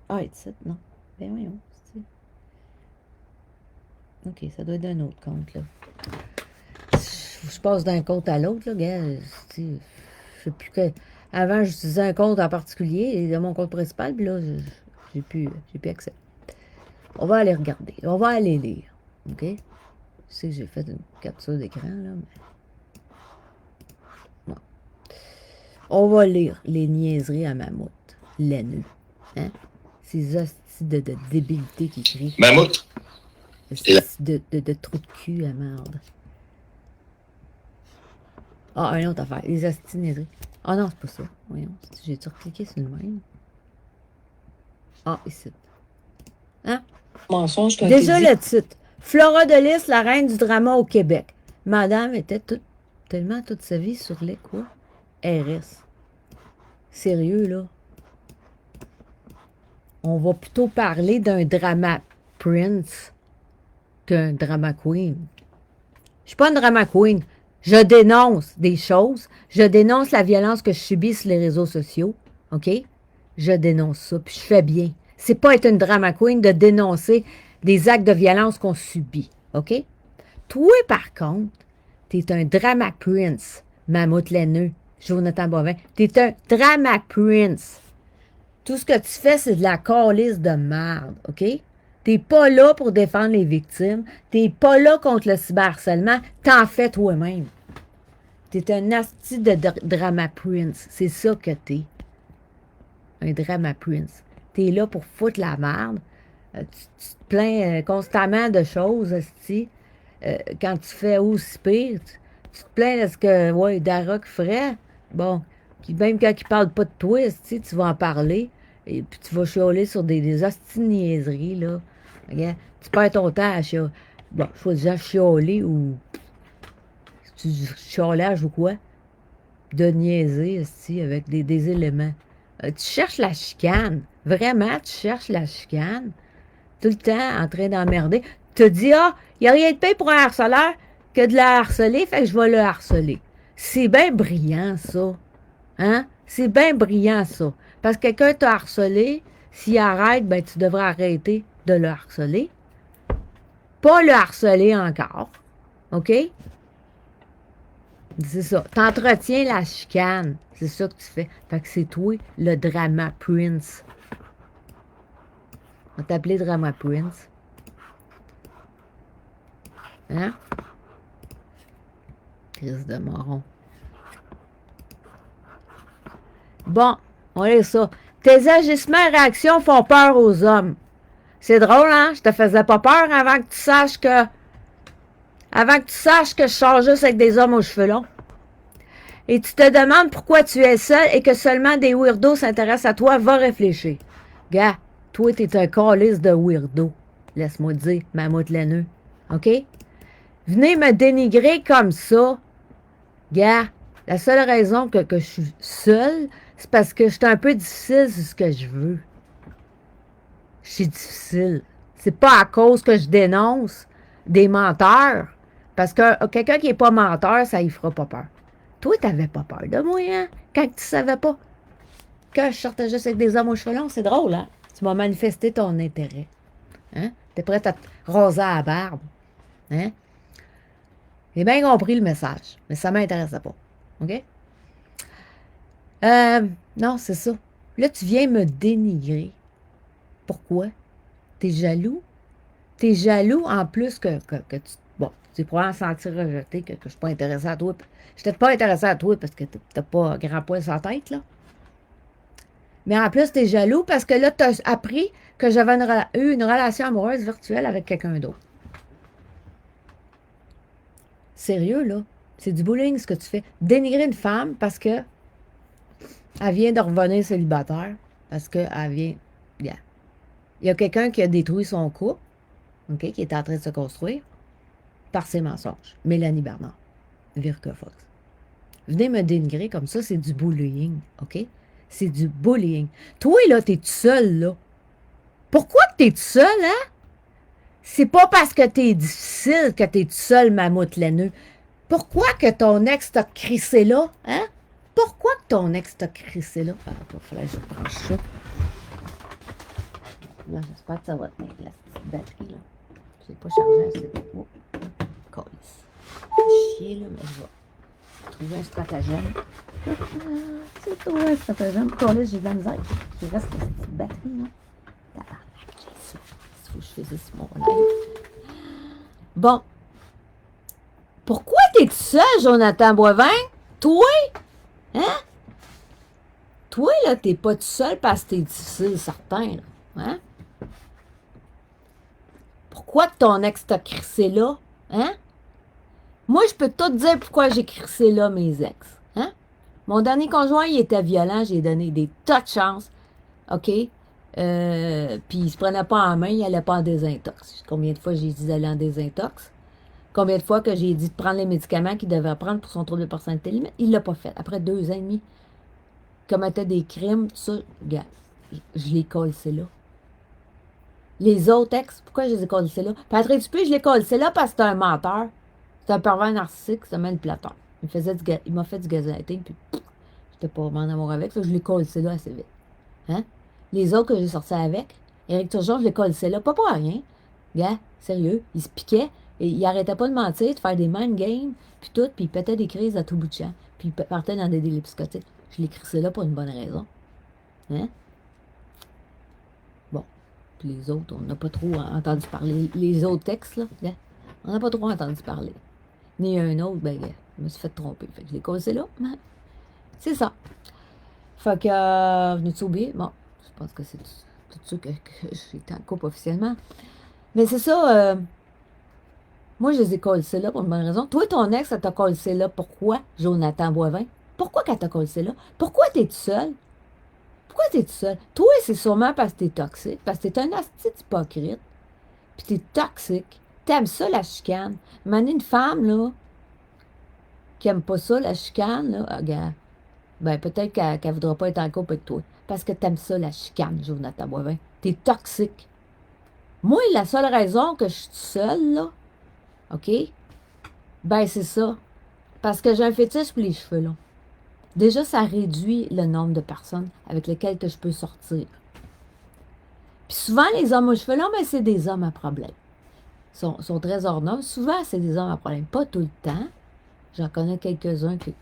Ah, ici, non. Ben voyons. Ok, ça doit être d'un autre compte, là. Je passe d'un compte à l'autre, là, gars. Je sais plus que... Avant, j'utilisais un compte en particulier, de mon compte principal, puis là, j'ai plus accès. On va aller regarder. On va aller lire. OK? Je sais que j'ai fait une capture d'écran, là, mais... Bon. On va lire les niaiseries à Mammouth. Laineux. Hein? Ces hosties de débilité qui crient. Mammouth. De trou de cul à merde. Ah, une autre affaire. Les hosties niaiseries. Ah non, c'est pas ça. Voyons. J'ai-tu recliqué sur le même? Ah, ici. Hein? Mensonge quand Déjà le titre. Flora de Lys, la reine du drama au Québec. Madame était tellement toute sa vie sur les quoi? RS. Sérieux, là? On va plutôt parler d'un drama prince qu'un drama queen. Je suis pas une drama queen. Je dénonce des choses. Je dénonce la violence que je subis sur les réseaux sociaux. OK? Je dénonce ça, puis je fais bien. C'est pas être une drama queen de dénoncer des actes de violence qu'on subit. OK? Toi, par contre, t'es un drama prince, Mammouth laineux, Jonathan Bovin. T'es un drama prince. Tout ce que tu fais, c'est de la calice de merde. OK? T'es pas là pour défendre les victimes. T'es pas là contre le cyberharcèlement. T'en fais toi-même. T'es un asti de drama prince. C'est ça que t'es. Un drama prince. T'es là pour foutre la merde. Tu te plains constamment de choses, asti. Quand tu fais aussi pire, tu te plains de ce que, ouais, Daroc ferait. Bon, même quand il parle pas de toi, asti, tu vas en parler. Et puis tu vas chialer sur des hosties de niaiseries, là. Regarde, tu perds ton temps à chialer. Bon, choisir chialer ou du chialage ou quoi. De niaiser, asti, avec des éléments. Tu cherches la chicane. Vraiment, tu cherches la chicane. Tout le temps en train d'emmerder. Tu te dis, ah, il n'y a rien de pire pour un harceleur que de la harceler, fait que je vais le harceler. C'est bien brillant, ça. Hein? C'est bien brillant, ça. Parce que quelqu'un t'a harcelé, s'il arrête, ben tu devrais arrêter de le harceler. Pas le harceler encore. OK? C'est ça. T'entretiens la chicane. C'est ça que tu fais. Fait que c'est toi, le drama prince. On va t'appeler drama prince. Hein? Crise de moron. Bon, on lit ça. Tes agissements et réactions font peur aux hommes. C'est drôle, hein? Je te faisais pas peur avant que tu saches que... Avant que tu saches que je sors juste avec des hommes aux cheveux longs. Et tu te demandes pourquoi tu es seul et que seulement des weirdos s'intéressent à toi, va réfléchir. Gars, toi, t'es un calice de weirdo. Laisse-moi te dire, Mammouth laineux. OK? Venez me dénigrer comme ça. Gars, la seule raison que je suis seule, c'est parce que je suis un peu difficile sur ce que je veux. Je suis difficile. C'est pas à cause que je dénonce des menteurs. Parce que quelqu'un qui n'est pas menteur, ça y fera pas peur. Toi, t'avais pas peur de moi, hein? Quand tu savais pas que je sortais juste avec des hommes aux cheveux longs, c'est drôle, hein? Tu m'as manifesté ton intérêt. Hein? T'es prête à te raser à la barbe. Hein? J'ai bien compris le message, mais ça m'intéressait pas. OK? Non, c'est ça. Là, tu viens me dénigrer. Pourquoi? T'es jaloux? T'es jaloux en plus que tu... Bon, tu pourrais en sentir rejeté, que je ne suis pas intéressée à toi. Je n'étais pas intéressée à toi parce que tu n'as pas grand poil sur la tête, là. Mais en plus, tu es jaloux parce que là, tu as appris que j'avais eu une relation amoureuse virtuelle avec quelqu'un d'autre. Sérieux, là? C'est du bullying, ce que tu fais. Dénigrer une femme parce que elle vient de revenir célibataire. Parce qu'elle vient... Yeah. Il y a quelqu'un qui a détruit son couple, OK, qui est en train de se construire, par ses mensonges. Mélanie Bernard, Virka Fox. Venez me dénigrer comme ça, c'est du bullying, OK? C'est du bullying. Toi, là, t'es tout seul, là. Pourquoi que t'es tout seul, hein? C'est pas parce que t'es difficile que t'es tout seul, Mammouth laineux. Pourquoi que ton ex t'a crissé là, hein? Pourquoi que ton ex t'a crissé là? Ah, il fallait que je branche ça. Là, j'espère que ça va tenir la petite batterie, là. J'ai pas chargé assez. Oh, calice. Chier, là, mais je vais trouver un stratagème. C'est trouvé un stratagème. Calice, j'ai de la misère. Il reste la petite batterie, là. Tabarnak, j'ai ça. Il faut que je fasse sur mon live. Bon. Pourquoi t'es tout seul, Jonathan Boivin? Toi? Hein? Toi, là, t'es pas tout seul parce que t'es difficile, certain, là. Hein? Pourquoi ton ex t'a crissé là? Hein? Moi, je peux tout dire pourquoi j'ai crissé là mes ex. Hein? Mon dernier conjoint, il était violent, j'ai donné des tas de chances. OK? Puis il se prenait pas en main, il allait pas en désintox. Combien de fois j'ai dit d'aller en désintox? Combien de fois que j'ai dit de prendre les médicaments qu'il devait prendre pour son trouble de personnalité limite? Il l'a pas fait. Après 2 ans et demi, il commettait des crimes, tout ça, regarde, je l'ai collé là. Les autres ex, pourquoi je les ai collés là? Patrick Dupuis, je l'ai collé là parce que c'est un menteur. C'est un pervers narcissique, c'est un manipulateur. Il m'a fait du gaslighting, puis j'étais pas vraiment en amour avec, ça, je l'ai collé là assez vite. Hein? Les autres que j'ai sortis avec, Éric Turgeon, je l'ai collé là, pas pour rien. Gars, sérieux, il se piquait, et il arrêtait pas de mentir, de faire des mind games, puis tout, puis il pétait des crises à tout bout de champ, puis il partait dans des délits psychotiques. Je l'ai crissé là pour une bonne raison. Hein? Bon. Puis les autres, on n'a pas trop entendu parler. Les autres textes, là, gars, on n'a pas trop entendu parler. Ni un autre, ben, gars, je me suis fait tromper. Fait que je l'ai cassé là. C'est ça. Fait que, venez-tu oublier? Bon, je pense que c'est tout ça que j'étais en couple officiellement. Mais c'est ça, moi, je les ai collés là pour une bonne raison. Toi, ton ex, elle t'a collé là. Pourquoi, Jonathan Boivin? Pourquoi qu'elle t'a collé là? Pourquoi t'es tout seul? Pourquoi t'es tout seul? Toi, c'est sûrement parce que t'es toxique, parce que t'es un asti hypocrite, puis t'es toxique. T'aimes ça, la chicane. Mais une femme, là, qui aime pas ça, la chicane, là, regarde, ben peut-être qu'elle voudra pas être en couple avec toi. Parce que t'aimes ça, la chicane, Jonathan Boivin. T'es toxique. Moi, la seule raison que je suis seule, là, OK? Ben, c'est ça. Parce que j'ai un fétiche pour les cheveux longs. Déjà, ça réduit le nombre de personnes avec lesquelles que je peux sortir. Puis souvent, les hommes aux cheveux longs, ben, c'est des hommes à problème. Ils sont très ordonnés. Souvent, c'est des hommes à problème. Pas tout le temps. J'en connais quelques-uns qui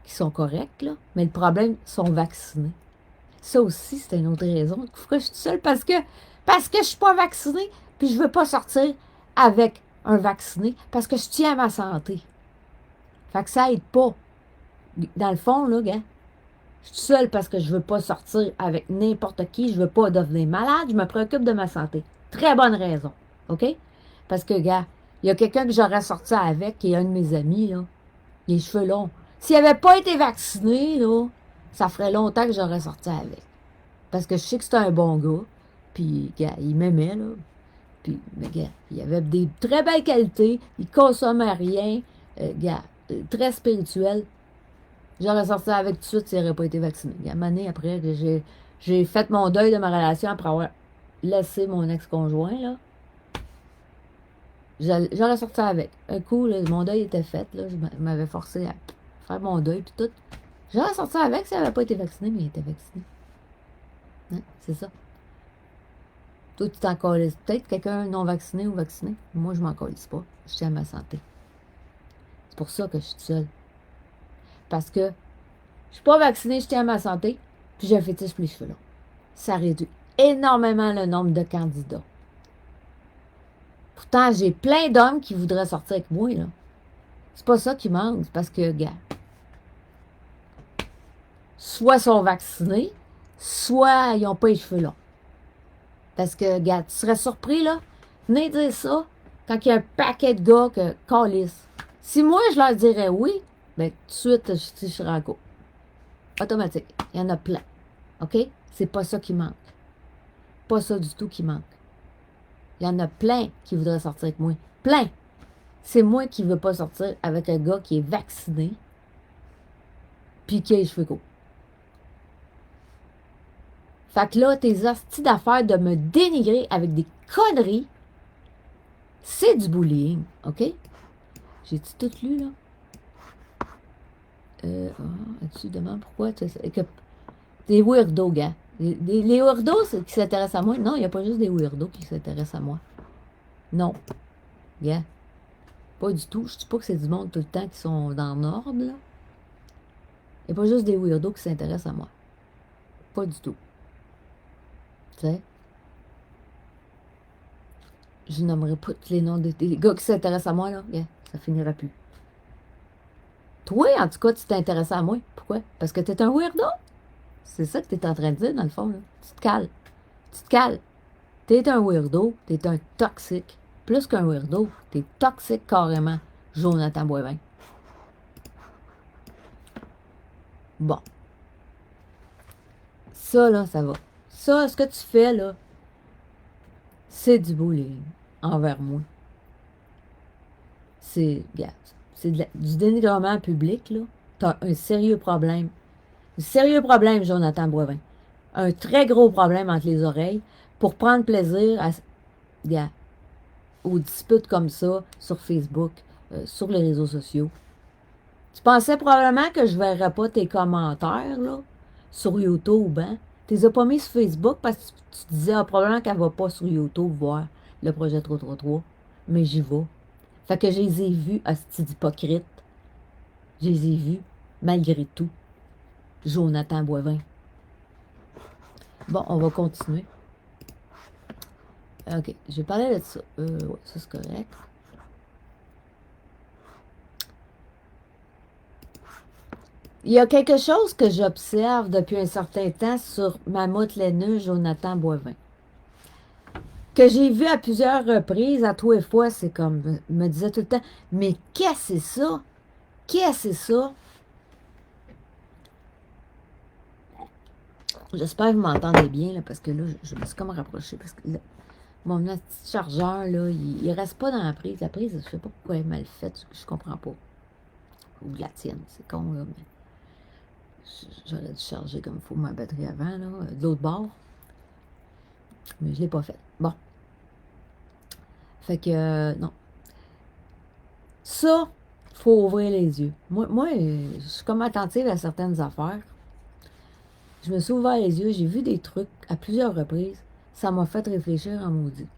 sont corrects, là. Mais le problème, ils sont vaccinés. Ça aussi, c'est une autre raison. Pourquoi je suis seule? Parce que je suis pas vaccinée, puis je veux pas sortir avec un vacciné, parce que je tiens à ma santé. Fait que ça aide pas. Dans le fond, là, gars, je suis seule parce que je veux pas sortir avec n'importe qui, je veux pas devenir malade, je me préoccupe de ma santé. Très bonne raison, OK? Parce que, gars, il y a quelqu'un que j'aurais sorti avec, qui est un de mes amis, là, les cheveux longs. S'il n'avait pas été vacciné, là, ça ferait longtemps que j'aurais sorti avec. Parce que je sais que c'est un bon gars. Puis, gars, il m'aimait, là. Puis, mais, gars, il avait des très belles qualités. Il consommait rien. Gars, très spirituel. J'aurais sorti avec tout de suite s'il n'aurait pas été vacciné. Gars, une année après, j'ai fait mon deuil de ma relation après avoir laissé mon ex-conjoint, là. J'aurais sorti avec. Un coup, là, mon deuil était fait, là. Je m'avais forcé à faire mon deuil, puis tout. J'aurais sorti avec s'il n'avait pas été vacciné, mais il était vacciné. Hein? C'est ça. Toi, tu t'en calisses. Peut-être quelqu'un non vacciné ou vacciné. Moi, je m'en calisse pas. Je tiens à ma santé. C'est pour ça que je suis seule. Parce que je suis pas vaccinée, je tiens à ma santé, puis j'ai un fétiche pour les cheveux longs. Ça réduit énormément le nombre de candidats. Pourtant, j'ai plein d'hommes qui voudraient sortir avec moi, là. C'est pas ça qui manque, c'est parce que, gars, soit ils sont vaccinés, soit ils n'ont pas les cheveux longs. Parce que, gars, tu serais surpris, là, venez dire ça quand il y a un paquet de gars que calissent. Si moi, je leur dirais oui, ben, tout de suite, je serais en couple. Automatique. Il y en a plein. OK? C'est pas ça qui manque. Pas ça du tout qui manque. Il y en a plein qui voudraient sortir avec moi. Plein! C'est moi qui ne veux pas sortir avec un gars qui est vacciné puis qui a les cheveux courts. Fait que là, tes hosties d'affaires de me dénigrer avec des conneries, c'est du bullying, OK? J'ai-tu tout lu, là? Tu demandes pourquoi des weirdos, gars. Les weirdos qui s'intéressent à moi. Non, il n'y a pas juste des weirdos qui s'intéressent à moi. Non. Gars. Pas du tout. Je ne dis pas que c'est du monde tout le temps qui sont dans l'ordre, là. Il n'y a pas juste des weirdos qui s'intéressent à moi. Pas du tout. Tu sais? Je nommerai pas tous les noms des gars qui s'intéressent à moi, là. Yeah, ça finira plus. Toi, en tout cas, tu t'intéressais à moi. Pourquoi? Parce que t'es un weirdo. C'est ça que t'es en train de dire, dans le fond, là. Tu te cales. Tu te cales. T'es un weirdo. T'es un toxique. Plus qu'un weirdo. T'es toxique carrément, Jonathan Boivin. Bon. Ça, là, ça va. Ça, ce que tu fais, là, c'est du bullying envers moi. C'est du dénigrement public, là. T'as un sérieux problème. Un sérieux problème, Jonathan Boivin. Un très gros problème entre les oreilles. pour prendre plaisir aux disputes comme ça sur Facebook, sur les réseaux sociaux. Tu pensais probablement que je ne verrais pas tes commentaires là, sur YouTube, hein? Tu les as pas mis sur Facebook parce que tu disais probablement qu'elle ne va pas sur YouTube voir le projet 333. Mais j'y vais. Fait que je les ai vus, hostie d'hypocrite. Je les ai vus, malgré tout. Jonathan Boivin. Bon, on va continuer. OK, je vais parler de ça. Ouais, ça c'est correct. Il y a quelque chose que j'observe depuis un certain temps sur Mammouth laineux Jonathan Boivin. Que j'ai vu à plusieurs reprises, à tous les fois, c'est comme, me disait tout le temps, mais qu'est-ce que c'est ça? Qu'est-ce que c'est ça? J'espère que vous m'entendez bien, là, parce que là, je me suis comme rapprochée, parce que là, mon petit chargeur, là, il reste pas dans la prise. La prise, je sais pas pourquoi elle est mal faite, je comprends pas. Ou la tienne, c'est con, là, mais j'aurais dû charger comme il faut ma batterie avant, là, de l'autre bord. Mais je l'ai pas fait. Bon. Fait que, non. Ça, faut ouvrir les yeux. Moi, je suis comme attentive à certaines affaires. Je me suis ouvert les yeux, j'ai vu des trucs à plusieurs reprises. Ça m'a fait réfléchir en maudit.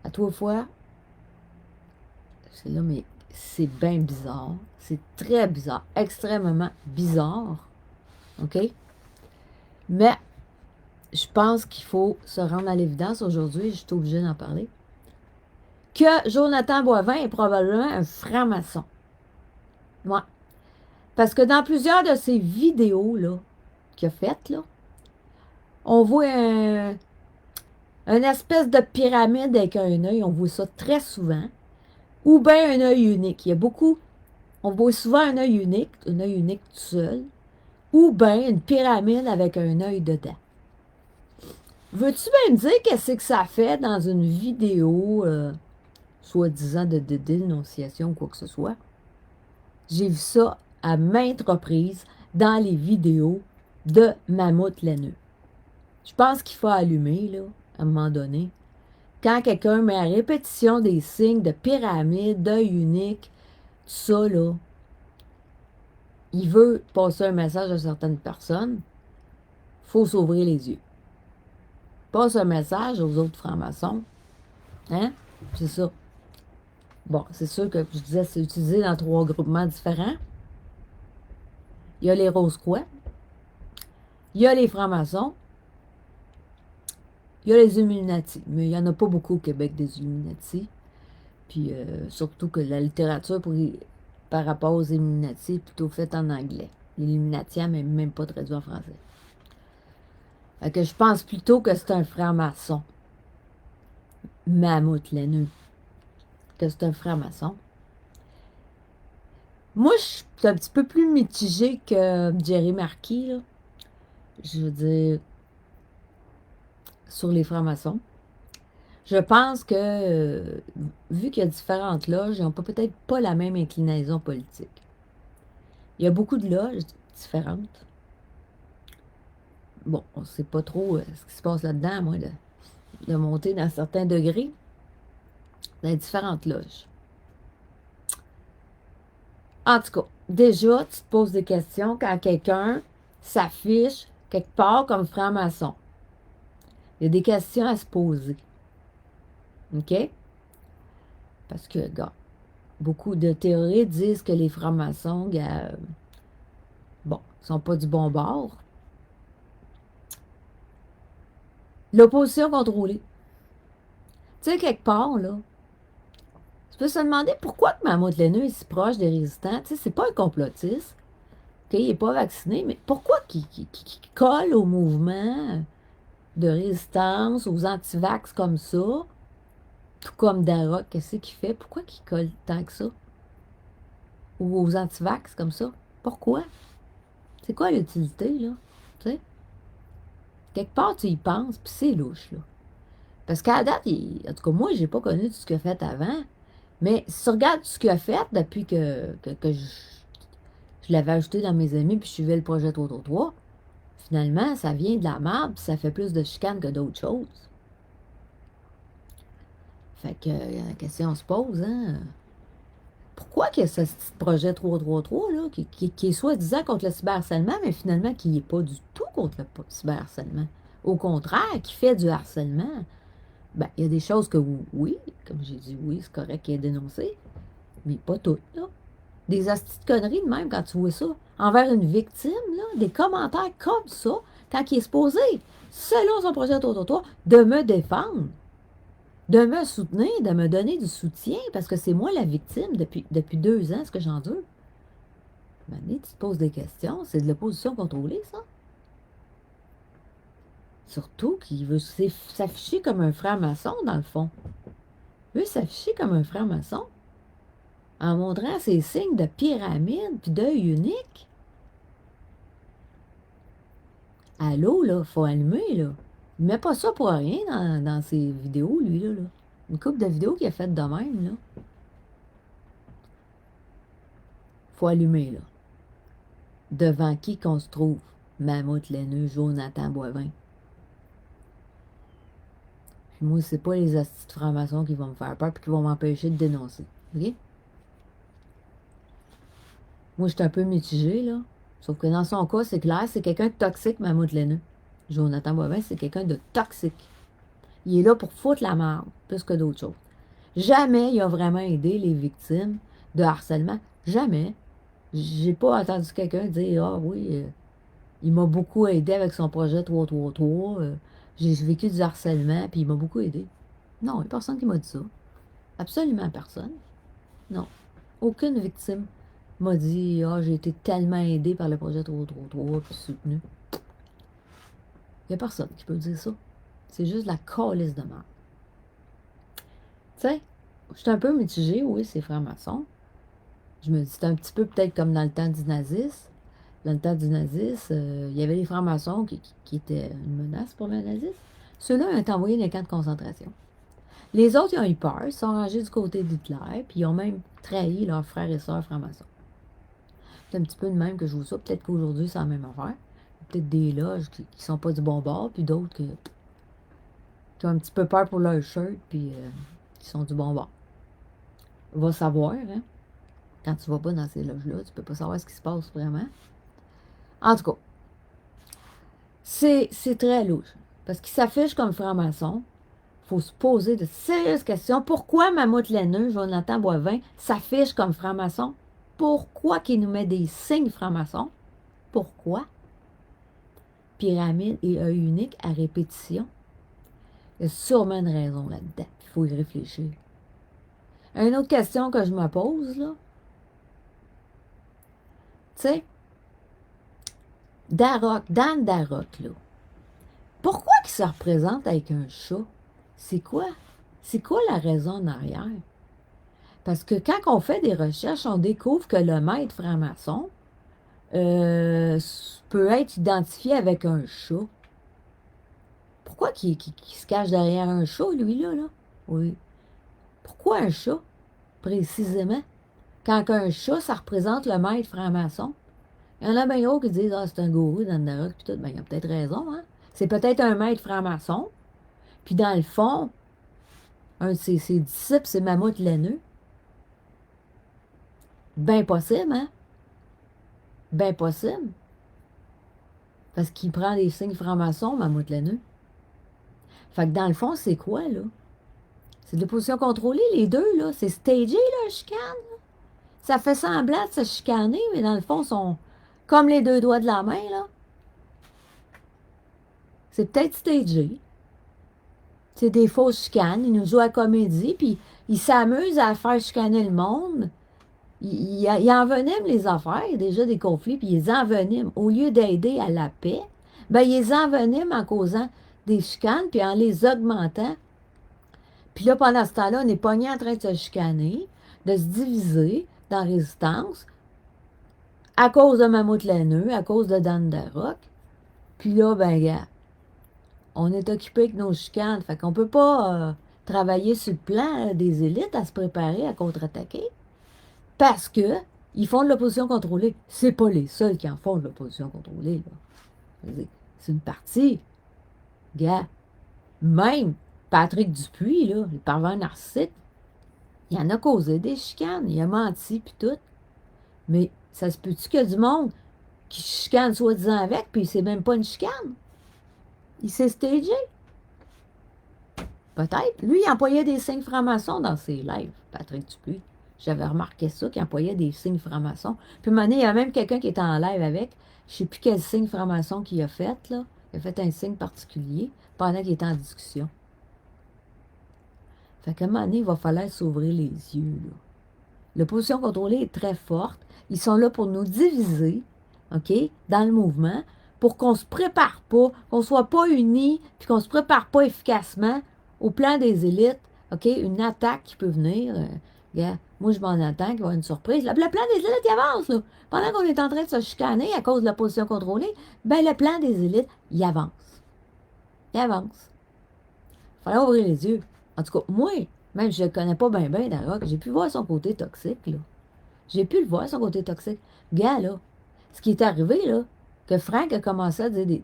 À trois fois, c'est là, mais c'est bien bizarre. C'est très bizarre. Extrêmement bizarre. OK? Mais, je pense qu'il faut se rendre à l'évidence aujourd'hui, je suis obligée d'en parler, que Jonathan Boivin est probablement un franc-maçon. Ouais. Parce que dans plusieurs de ses vidéos, là, qu'il a faites, là, on voit une espèce de pyramide avec un œil. On voit ça très souvent. Ou bien un œil unique. Il y a beaucoup. On voit souvent un œil unique tout seul. Ou bien une pyramide avec un œil dedans. Veux-tu bien me dire qu'est-ce que ça fait dans une vidéo, soi-disant de dénonciation ou quoi que ce soit? J'ai vu ça à maintes reprises dans les vidéos de Mammouth laineux. Je pense qu'il faut allumer, là, à un moment donné. Quand quelqu'un met à répétition des signes de pyramide, d'œil unique, tout ça, là, il veut passer un message à certaines personnes, il faut s'ouvrir les yeux. Passe un message aux autres francs-maçons. Hein? C'est ça. Bon, c'est sûr que je disais, c'est utilisé dans 3 groupements différents. Il y a les Rose-Croix. Il y a les francs-maçons. Il y a les Illuminati. Mais il n'y en a pas beaucoup au Québec des Illuminati. Puis surtout que la littérature par rapport aux Illuminati est plutôt faite en anglais. L'Illuminati n'est même pas traduit en français. Fait que je pense plutôt que c'est un franc-maçon. Mammouth laineux. Que c'est un franc-maçon. Moi, je suis un petit peu plus mitigée que Jerry Marquis, là. Je veux dire, sur les francs-maçons. Je pense que, vu qu'il y a différentes loges, ils n'ont peut-être pas la même inclinaison politique. Il y a beaucoup de loges différentes. Bon, on ne sait pas trop ce qui se passe là-dedans, moi, de monter dans certains degrés, dans les différentes loges. En tout cas, déjà, tu te poses des questions quand quelqu'un s'affiche quelque part comme franc-maçon. Il y a des questions à se poser. OK? Parce que, gars, beaucoup de théories disent que les francs-maçons, bon, sont pas du bon bord. L'opposition contrôlée. Tu sais, quelque part, là, tu peux se demander pourquoi que Mammouth laineux est si proche des résistants. Tu sais, c'est pas un complotiste. OK, il n'est pas vacciné, mais pourquoi qu'il colle au mouvement de résistance, aux antivax comme ça, tout comme Dara, qu'est-ce qu'il fait? Pourquoi qu'il colle tant que ça? Ou aux antivax comme ça? Pourquoi? C'est quoi l'utilité, là? Tu sais? Quelque part, tu y penses, puis c'est louche, là. Parce qu'à la date, en tout cas, moi, j'ai pas connu tout ce qu'il a fait avant, mais si tu regardes tout ce qu'il a fait depuis que je l'avais ajouté dans mes amis, puis je suivais le projet 333, finalement, ça vient de la merde, puis ça fait plus de chicane que d'autres choses. Fait que la question se pose, hein? Pourquoi qu'il y a ce petit projet 333 là, qui est soi-disant contre le cyberharcèlement, mais finalement qui n'est pas du tout contre le cyberharcèlement? Au contraire, qui fait du harcèlement. Ben, il y a des choses que oui, comme j'ai dit, oui, c'est correct qu'il ait dénoncé, mais pas toutes, là. Des astuces de conneries de même quand tu vois ça. Envers une victime, là, des commentaires comme ça, quand il est supposé, selon son projet 333, de me défendre, de me soutenir, de me donner du soutien, parce que c'est moi la victime depuis 2 ans, ce que j'endure. Maintenant, tu te poses des questions, c'est de l'opposition contrôlée, ça. Surtout qu'il veut s'afficher comme un franc-maçon, dans le fond. Il veut s'afficher comme un franc-maçon en montrant ses signes de pyramide puis d'œil unique. Allô, là, faut allumer, là. Il met pas ça pour rien dans ses vidéos, lui, là. Une couple de vidéos qu'il a faites de même, là. Faut allumer, là. Devant qui qu'on se trouve? Mammouth laineux, Jonathan Boivin. Puis moi, c'est pas les astuces de francs-maçons qui vont me faire peur puis qui vont m'empêcher de dénoncer. OK? Moi, je suis un peu mitigée, là. Sauf que dans son cas, c'est clair, c'est quelqu'un de toxique, Mammouth laineux. Jonathan Boivin, c'est quelqu'un de toxique. Il est là pour foutre la merde, plus que d'autres choses. Jamais il a vraiment aidé les victimes de harcèlement. Jamais. J'ai pas entendu quelqu'un dire « Ah oui, il m'a beaucoup aidé avec son projet 333. J'ai vécu du harcèlement, puis il m'a beaucoup aidé. » Non, il n'y a personne qui m'a dit ça. Absolument personne. Non. Aucune victime m'a dit « Ah, j'ai été tellement aidé par le projet 333, puis soutenu. » Il n'y a personne qui peut dire ça. C'est juste la calisse de merde. Tu sais, je suis un peu mitigée, oui, c'est franc-maçon. Je me dis, c'est un petit peu peut-être comme dans le temps du nazisme. Dans le temps du nazisme, il y avait les francs-maçons qui étaient une menace pour le nazisme. Ceux-là ont été envoyés dans les camps de concentration. Les autres, ils ont eu peur, ils sont rangés du côté d'Hitler, puis ils ont même trahi leurs frères et sœurs francs-maçons. C'est un petit peu de même que je vois ça. Peut-être qu'aujourd'hui, c'est la même affaire. Peut-être des loges qui sont pas du bon bord, puis d'autres qui ont un petit peu peur pour leur shirt, puis qui sont du bon bord. Va savoir, hein? Quand tu vas pas dans ces loges-là, tu peux pas savoir ce qui se passe vraiment. En tout cas, c'est très louche. Parce qu'il s'affiche comme franc-maçon. Il faut se poser de sérieuses questions. Pourquoi Mammouth laineux, Jonathan Boivin, s'affiche comme franc-maçon? Pourquoi qu'il nous met des signes francs-maçons? Pourquoi? Pyramide et œil unique à répétition. Il y a sûrement une raison là-dedans. Il faut y réfléchir. Une autre question que je me pose, là. Tu sais, Dan Darroch, là. Pourquoi qu'il se représente avec un chat? C'est quoi? C'est quoi la raison en arrière? Parce que quand on fait des recherches, on découvre que le maître franc-maçon peut être identifié avec un chat. Pourquoi qu'il se cache derrière un chat, lui, là? Oui. Pourquoi un chat, précisément? Quand un chat, ça représente le maître franc-maçon. Il y en a bien d'autres qui disent « Ah, c'est un gourou dans le Darroch, puis tout. » Ben, il a peut-être raison, hein? C'est peut-être un maître franc-maçon. Puis dans le fond, un de ses disciples, c'est Mammouth laineux. Ben possible, hein? Ben possible. Parce qu'il prend des signes francs-maçons, Mammouth laineux. Fait que dans le fond, c'est quoi, là? C'est de l'opposition contrôlée, les deux, là. C'est stagé, là, chicane. Là. Ça fait semblant de se chicaner, mais dans le fond, sont comme les deux doigts de la main, là. C'est peut-être stagé. C'est des fausses chicanes. Ils nous jouent à la comédie, puis ils s'amusent à faire chicaner le monde. Ils enveniment les affaires. Il y a déjà des conflits, puis ils enveniment. Au lieu d'aider à la paix, ben ils enveniment en causant des chicanes, puis en les augmentant. Puis là, pendant ce temps-là, on est pogné en train de se chicaner, de se diviser dans la résistance, à cause de Mammouth laineux, à cause de Dan Darroch. Puis là, ben, gars, on est occupé avec nos chicanes. Fait qu'on peut pas travailler sur le plan des élites à se préparer à contre-attaquer. Parce que ils font de l'opposition contrôlée. C'est pas les seuls qui en font de l'opposition contrôlée, là. C'est une partie. Gars, même Patrick Dupuis, là, le pervers narcissique, il en a causé des chicanes, il a menti puis tout. Mais ça se peut-tu qu'il y a du monde qui chicane soi-disant avec, puis c'est même pas une chicane? Il s'est stagé. Peut-être. Lui, il employait des signes francs-maçons dans ses lives, Patrick Dupuis. J'avais remarqué ça, qu'il employait des signes francs-maçons. Puis, à un moment donné, il y a même quelqu'un qui était en live avec. Je ne sais plus quel signe franc-maçon qu'il a fait, là. Il a fait un signe particulier pendant qu'il était en discussion. Fait qu'à un moment donné, il va falloir s'ouvrir les yeux, là. L'opposition contrôlée est très forte. Ils sont là pour nous diviser, OK, dans le mouvement, pour qu'on ne se prépare pas, qu'on ne soit pas unis, puis qu'on ne se prépare pas efficacement au plan des élites, OK, une attaque qui peut venir. Regarde, moi, je m'en attends qu'il va y avoir une surprise. Le plan des élites, il avance, là. Pendant qu'on est en train de se chicaner à cause de l'opposition contrôlée, ben le plan des élites, il avance. Il avance. Il fallait ouvrir les yeux. En tout cas, moi, même je ne le connais pas bien, Darroch, j'ai pu voir son côté toxique, là. J'ai pu le voir, son côté toxique. Gars, là, ce qui est arrivé, là, que Frank a commencé à dire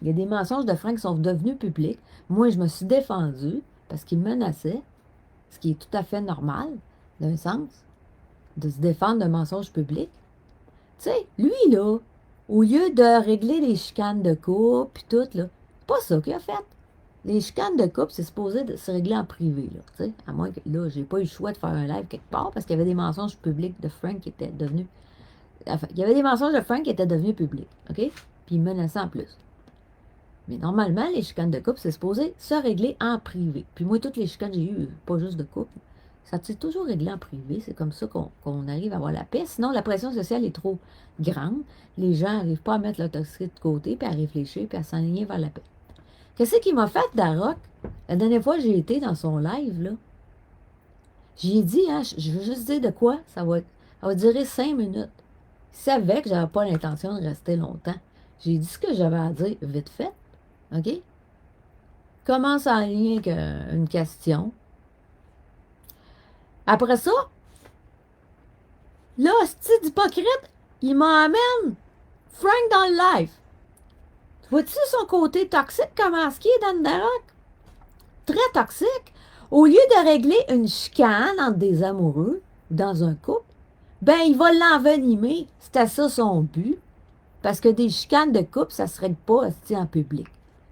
il y a des mensonges de Frank qui sont devenus publics. Moi, je me suis défendue parce qu'il me menaçait, ce qui est tout à fait normal, d'un sens, de se défendre d'un mensonge public. Tu sais, lui, là, au lieu de régler les chicanes de couple, puis tout, là, c'est pas ça qu'il a fait. Les chicanes de couple, c'est supposé se régler en privé, là, tu sais, à moins que, là, j'ai pas eu le choix de faire un live quelque part, parce qu'il y avait des mensonges publics de Frank qui étaient devenus... Enfin, il y avait des mensonges de Frank qui étaient devenus publics, OK? Puis il menaçait en plus. Mais normalement, les chicanes de couple, c'est supposé se régler en privé. Puis moi, toutes les chicanes que j'ai eues, pas juste de couple, ça s'est toujours réglé en privé. C'est comme ça qu'on arrive à avoir la paix. Sinon, la pression sociale est trop grande. Les gens n'arrivent pas à mettre leur toxicité de côté, puis à réfléchir, puis à s'aligner vers la paix. Qu'est-ce qu'il m'a fait, Darroch? La dernière fois que j'ai été dans son live, là, j'ai dit, hein, je veux juste dire de quoi, ça va durer 5 minutes. Il savait que j'avais pas l'intention de rester longtemps. J'ai dit ce que j'avais à dire vite fait, OK? Commence en lien avec une question. Après ça, là, c'est hypocrite, il m'emmène Frank dans le live. Vois-tu son côté toxique, comment est-ce qu'il est dans le Darroch? Très toxique. Au lieu de régler une chicane entre des amoureux dans un couple, ben il va l'envenimer. C'était ça son but. Parce que des chicanes de couple, ça se règle pas en public.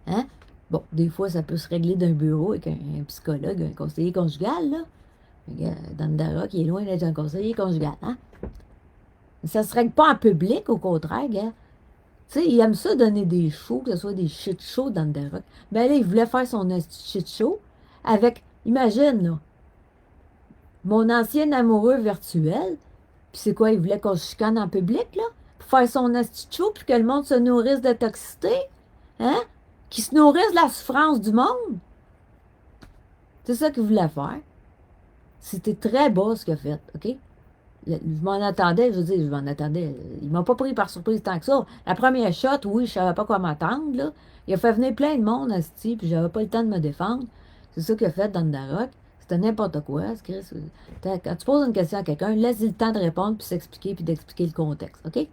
Hein? Bon, des fois, ça peut se régler d'un bureau avec un psychologue, un conseiller conjugal, là. Dans le Darroch, qui est loin d'être un conseiller conjugal, hein? Ça se règle pas en public, au contraire, gars. Tu sais, il aime ça donner des shows, que ce soit des shit shows dans le Darroch. Ben là, il voulait faire son shit show avec, imagine, là, mon ancien amoureux virtuel, puis c'est quoi, il voulait qu'on se chicane en public, là, pour faire son shit show, puis que le monde se nourrisse de toxicité, hein, qu'il se nourrisse de la souffrance du monde. C'est ça qu'il voulait faire. C'était très bas ce qu'il a fait, OK? Je m'en attendais, je veux dire, je m'en attendais. Il m'a pas pris par surprise tant que ça. La première shot, oui, je savais pas quoi m'attendre, là. Il a fait venir plein de monde, asti, puis j'avais pas le temps de me défendre. C'est ça qu'il a fait dans le Darroch. C'était n'importe quoi. Quand tu poses une question à quelqu'un, laisse-lui le temps de répondre, puis s'expliquer, puis d'expliquer le contexte, OK?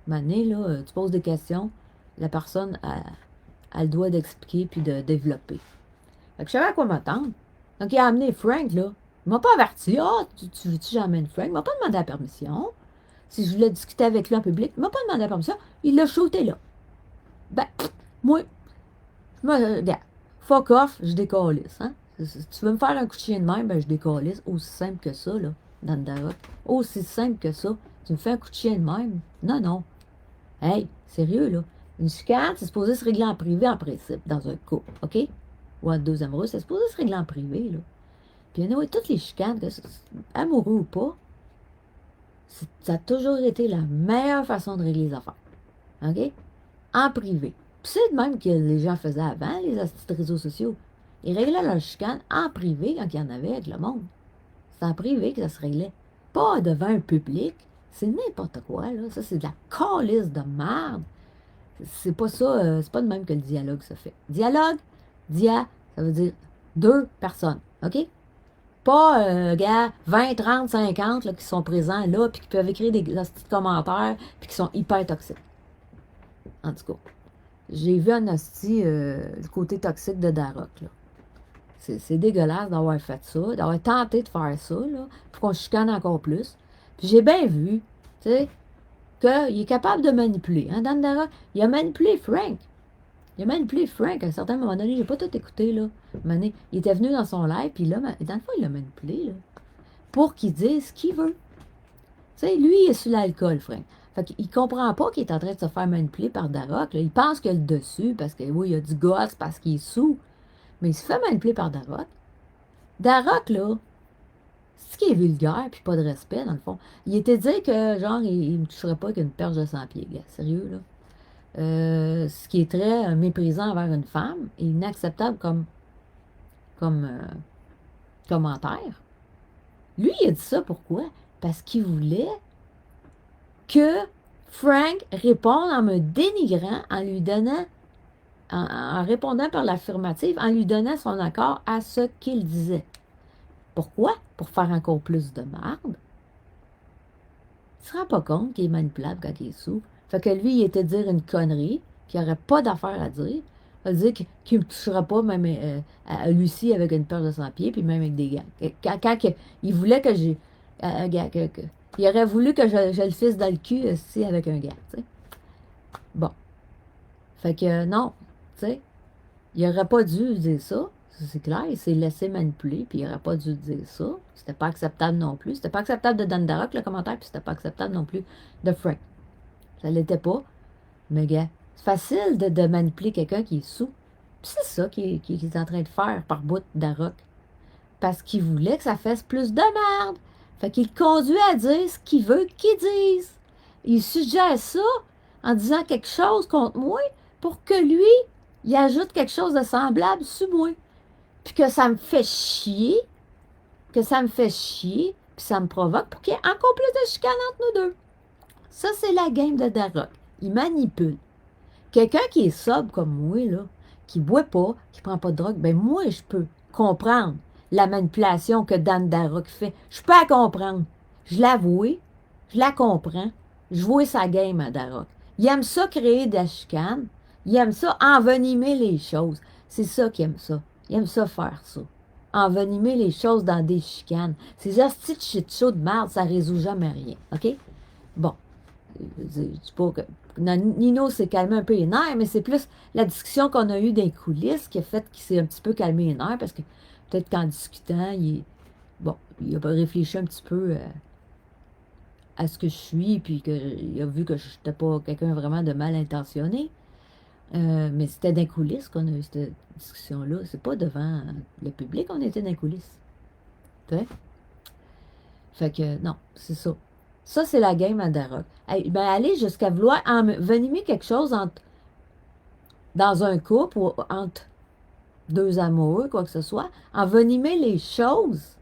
Mané, là, tu poses des questions, la personne a le droit d'expliquer, puis de développer. Fait que je savais à quoi m'attendre. Donc, il a amené Frank, là. Il m'a pas averti. Ah, tu veux-tu que j'emmène Frank? Il m'a pas demandé la permission. Si je voulais discuter avec lui en public, il m'a pas demandé la permission. Il l'a shooté là. Ben, moi, regarde, fuck off, je décalisse. Hein? Si tu veux me faire un coup de chien de même, ben je décalisse. Aussi simple que ça, là, dans le Darroch. Aussi simple que ça. Tu me fais un coup de chien de même? Non, non. Hey, sérieux, là. Une chicane, c'est supposé se régler en privé, en principe, dans un couple, OK? Ou entre deux amoureux, c'est supposé se régler en privé, là. Puis, anyway, toutes les chicanes, amoureux ou pas, ça a toujours été la meilleure façon de régler les affaires. OK? En privé. Puis c'est de même que les gens faisaient avant, les réseaux sociaux. Ils réglaient leurs chicanes en privé quand il y en avait avec le monde. C'est en privé que ça se réglait. Pas devant un public. C'est n'importe quoi, là. Ça, c'est de la calice de merde. C'est pas ça, c'est pas de même que le dialogue se fait. Dialogue, ça veut dire deux personnes. OK? Pas, gars, 20, 30, 50 là, qui sont présents là, puis qui peuvent écrire des petits commentaires, puis qui sont hyper toxiques. En tout cas. J'ai vu en hostie le côté toxique de Darok, là. C'est dégueulasse d'avoir fait ça, d'avoir tenté de faire ça, là, pour qu'on chicane encore plus. Puis j'ai bien vu, tu sais, qu'il est capable de manipuler. Hein, Dan Darok, il a manipulé Frank. Il a manipulé Frank à un certain moment donné. J'ai pas tout écouté, là. Il était venu dans son live, puis là, dans le fond, il l'a manipulé, là, pour qu'il dise ce qu'il veut. Tu sais, lui, il est sur l'alcool, Frank. Fait qu'il comprend pas qu'il est en train de se faire manipuler par Darok. Là. Il pense qu'il a le dessus, parce que, oui, il a du gosse, parce qu'il est sous. Mais il se fait manipuler par Darok. Darok, là, c'est ce qui est vulgaire, puis pas de respect, dans le fond. Il était dit que, genre, il me toucherait pas qu'une perche de 100 pieds, gars. Sérieux, là. Ce qui est très méprisant envers une femme et inacceptable comme commentaire. Lui, il a dit ça pourquoi? Parce qu'il voulait que Frank réponde en me dénigrant, en lui donnant, en répondant par l'affirmative, en lui donnant son accord à ce qu'il disait. Pourquoi? Pour faire encore plus de merde. Il ne se rend pas compte qu'il est manipulable quand il est sous. Fait que lui, il était dire une connerie, qu'il n'aurait pas d'affaire à dire. Il va dire qu'il ne me touchera pas même à Lucie avec une paire de 100 pieds, puis même avec des gants. Quand il voulait que j'ai... il aurait voulu que je le fisse dans le cul aussi avec un gars, tu sais. Bon. Fait que non, tu sais, il n'aurait pas dû dire ça. C'est clair, il s'est laissé manipuler, puis il n'aurait pas dû dire ça. C'était pas acceptable non plus. C'était pas acceptable de Dan Darroch, le commentaire, puis c'était pas acceptable non plus de Frank. Ça l'était pas. Mais gars, c'est facile de manipuler quelqu'un qui est sous. Puis c'est ça qu'il est en train de faire par bout Darroch. Parce qu'il voulait que ça fasse plus de merde. Fait qu'il conduit à dire ce qu'il veut qu'il dise. Il suggère ça en disant quelque chose contre moi pour que lui, il ajoute quelque chose de semblable sur moi. Puis que ça me fait chier, puis ça me provoque pour qu'il y ait encore plus de chicane entre nous deux. Ça, c'est la game de Darroch. Il manipule. Quelqu'un qui est sobre comme moi, là, qui boit pas, qui prend pas de drogue, ben moi, je peux comprendre la manipulation que Dan Darroch fait. Je peux la comprendre. Je l'avoue, je la comprends. Je vois sa game à Darroch. Il aime ça créer de la chicane. Il aime ça envenimer les choses. C'est ça qu'il aime ça. Il aime ça faire ça. Envenimer les choses dans des chicanes. Ces hosties de shit show de merde, ça résout jamais rien. OK? Bon. Je dis pas que Nino s'est calmé un peu les nerfs, mais c'est plus la discussion qu'on a eue dans les coulisses qui a fait qu'il s'est un petit peu calmé les nerfs, parce que peut-être qu'en discutant, il a réfléchi un petit peu à ce que je suis, puis qu'il a vu que je n'étais pas quelqu'un vraiment de mal intentionné. Mais c'était dans les coulisses qu'on a eu cette discussion-là. C'est pas devant le public, on était dans les coulisses. Tu sais? Fait que, non, c'est ça. Ça, c'est la game à Darroch. Ben, aller jusqu'à vouloir envenimer quelque chose dans un couple ou entre deux amoureux, quoi que ce soit, envenimer les choses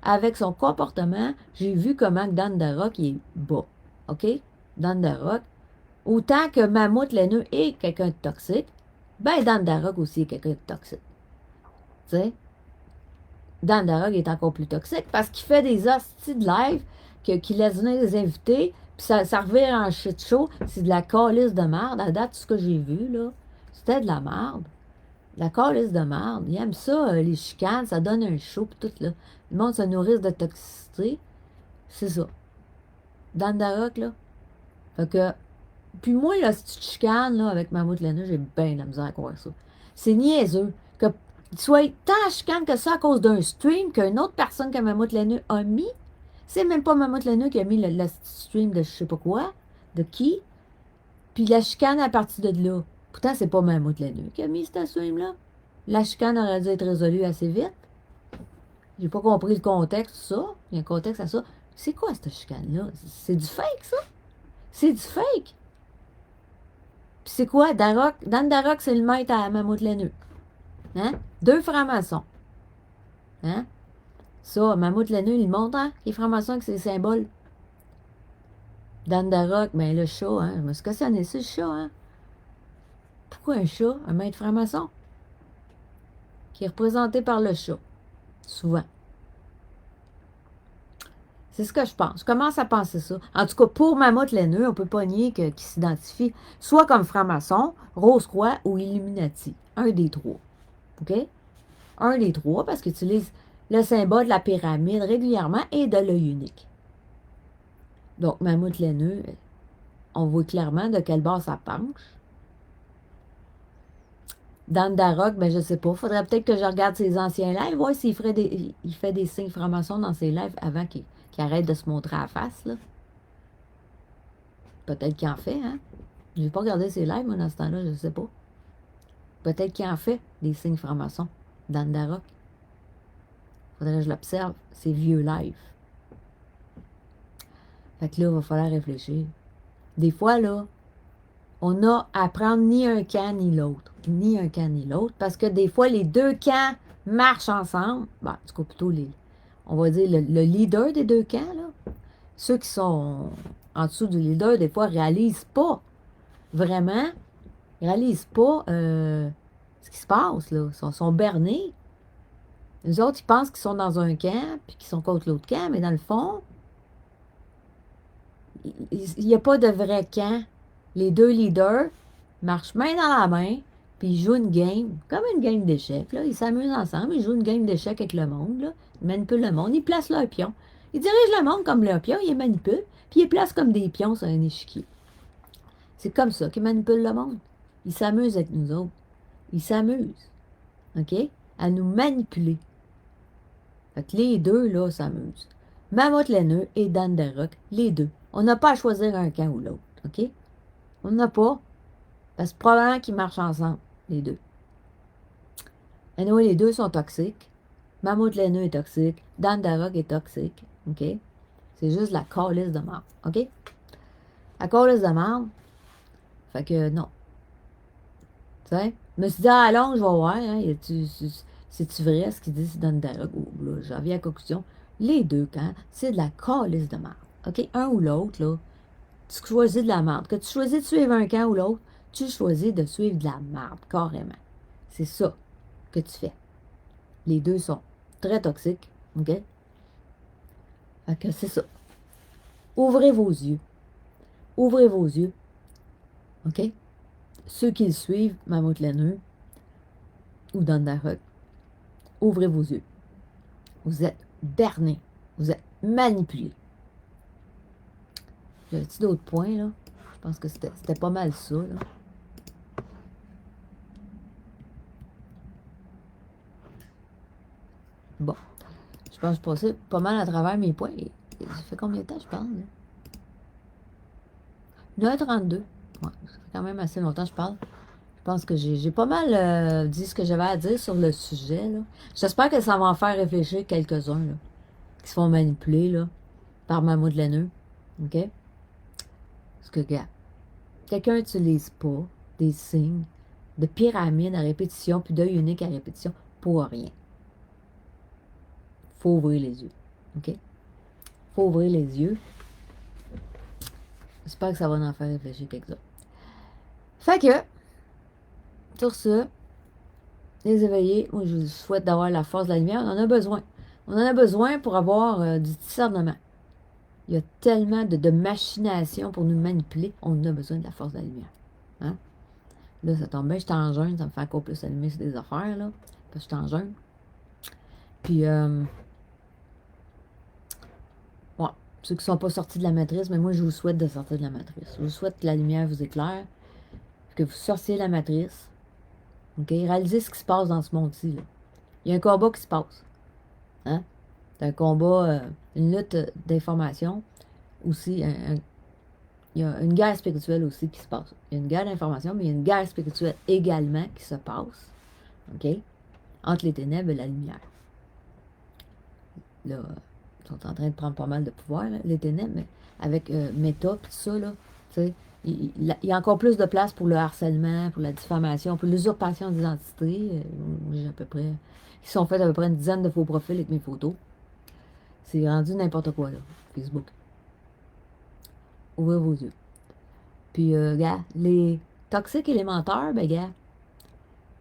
avec son comportement. J'ai vu comment Dan Darroch est bas. OK? Dan Darroch, autant que Mammouth Laineux est quelqu'un de toxique, ben Dan Darroch aussi est quelqu'un de toxique. Tu sais? Dan Darroch est encore plus toxique parce qu'il fait des hosties de live qu'il laisse venir des invités, puis ça revient en shit show. C'est de la calice de merde. À date, tout ce que j'ai vu, là, c'était de la merde. De la calice de merde. Il aime ça, les chicanes, ça donne un show, puis tout, là. Le monde se nourrit de toxicité. C'est ça. Dan Darroch, là. Fait que, puis moi, là, si tu te chicanes, là, avec Mammouth Laineux, j'ai bien la misère à croire ça. C'est niaiseux. Que tu sois tant chicane que ça à cause d'un stream qu'une autre personne que Mammouth Laineux a mis. C'est même pas Mammouth Laineux qui a mis le stream de je sais pas quoi, de qui. Puis la chicane à partir de là. Pourtant, c'est pas Mammouth Laineux qui a mis ce stream-là. La chicane aurait dû être résolue assez vite. J'ai pas compris le contexte, ça. Il y a un contexte à ça. C'est quoi cette chicane-là? C'est du fake, ça? C'est du fake. Puis c'est quoi? Dan Darroch, c'est le maître à Mammouth Laineux. Hein? Deux francs-maçons. Hein? Ça, Mammouth Laineux, il montre, hein? Les francs-maçons avec ses symboles. Dan Darroch, ben le chat, hein? Je me suis questionné, c'est le chat, hein? Pourquoi un chat? Un maître franc-maçon? Qui est représenté par le chat. Souvent. C'est ce que je pense. Je commence à penser ça. En tout cas, pour Mammouth Laineux, on ne peut pas nier qu'il s'identifie soit comme franc-maçon, Rose-Croix ou Illuminati. Un des trois. OK? Un des trois, parce qu'il utilise le symbole de la pyramide régulièrement et de l'œil unique. Donc, Mammouth Laineux, on voit clairement de quel bord ça penche. Dan Darroch, ben je sais pas. Faudrait peut-être que je regarde ses anciens lives, voir s'il il fait des signes francs-maçons dans ses lives avant qu'il arrête de se montrer à la face, là. Peut-être qu'il en fait, hein? Je n'ai pas regardé ses lives, moi, dans ce temps-là, je sais pas. Peut-être qu'il en fait des signes francs-maçons, Dan Darroch. Faudrait que je l'observe, ses vieux lives. Fait que là, il va falloir réfléchir. Des fois, là, on a à prendre ni un camp ni l'autre. Ni un camp ni l'autre. Parce que des fois, les deux camps marchent ensemble. Bon, en tout cas, plutôt on va dire le leader des deux camps, là. Ceux qui sont en dessous du leader, des fois, réalisent pas vraiment. Ils réalisent pas ce qui se passe, là. Ils sont bernés. Les autres, ils pensent qu'ils sont dans un camp, puis qu'ils sont contre l'autre camp, mais dans le fond, il n'y a pas de vrai camp. Les deux leaders marchent main dans la main, puis ils jouent une game, comme une game d'échecs. Ils s'amusent ensemble, ils jouent une game d'échecs avec le monde. Là. Ils manipulent le monde, ils placent leurs pions. Ils dirigent le monde comme leurs pions, ils les manipulent, puis ils les placent comme des pions sur un échiquier. C'est comme ça qu'ils manipulent le monde. Ils s'amusent avec nous autres. Ils s'amusent, OK, à nous manipuler. Fait que les deux, là, s'amusent. Mammouth Laineux et Dan Darroch, les deux. On n'a pas à choisir un camp ou l'autre, OK? On n'a pas. Parce que probablement qu'ils marchent ensemble, les deux. Anyway, les deux sont toxiques. Mammouth Laineux est toxique. Dan Darroch est toxique, OK? C'est juste la calice de marde, OK? La calice de marde. Fait que non. Tu sais? Je me suis dit, ah, allons, je vais voir, hein, c'est-tu vrai ce qu'ils disent Dan Darroch? Oh, là, j'en viens à la conclusion. Les deux camps, c'est de la calice de marde. OK? Un ou l'autre, là, tu choisis de la marde. Que tu choisis de suivre un camp ou l'autre, tu choisis de suivre de la marde, carrément. C'est ça que tu fais. Les deux sont très toxiques, OK? Fait que c'est ça. Ouvrez vos yeux. Ouvrez vos yeux. OK? Ceux qui le suivent, Mammouth Laineux ou Dan Darroch, ouvrez vos yeux. Vous êtes bernés. Vous êtes manipulés. J'avais-tu d'autres points, là? Je pense que c'était pas mal ça, là. Bon. Je pense que je passais pas mal à travers mes points. Ça fait combien de temps, je parle, là? 1h32. Ouais, ça fait quand même assez longtemps que je parle. Je pense que j'ai pas mal dit ce que j'avais à dire sur le sujet, là. J'espère que ça va en faire réfléchir quelques-uns, là, qui se font manipuler, là, par Mammouth Laineux. OK? Parce que, regarde, quelqu'un n'utilise pas des signes de pyramide à répétition puis d'œil unique à répétition pour rien. Faut ouvrir les yeux. OK? Faut ouvrir les yeux. J'espère que ça va en faire réfléchir quelques-uns. Fait que, sur ce, les éveillés, moi je vous souhaite d'avoir la force de la lumière. On en a besoin. On en a besoin pour avoir du discernement. Il y a tellement de machinations pour nous manipuler. On a besoin de la force de la lumière. Hein? Là, ça tombe bien, je suis en jeûne. Ça me fait encore plus allumer sur des affaires, là. Parce que je suis en jeûne. Puis, bon, ceux qui ne sont pas sortis de la matrice, mais moi, je vous souhaite de sortir de la matrice. Je vous souhaite que la lumière vous éclaire, que vous sortiez de la matrice. OK? Réalisez ce qui se passe dans ce monde-ci, là. Il y a un combat qui se passe. Hein? C'est un combat, une lutte d'information. Aussi, il y a une guerre spirituelle aussi qui se passe. Il y a une guerre d'information, mais il y a une guerre spirituelle également qui se passe. OK? Entre les ténèbres et la lumière. Là, ils sont en train de prendre pas mal de pouvoir, là, les ténèbres, mais avec Meta et tout ça, là, tu sais, il y a encore plus de place pour le harcèlement, pour la diffamation, pour l'usurpation d'identité. J'ai à peu près. Ils sont faits à peu près une dizaine de faux profils avec mes photos. C'est rendu n'importe quoi, là, Facebook. Ouvrez vos yeux. Puis, gars, les toxiques élémentaires, ben, gars,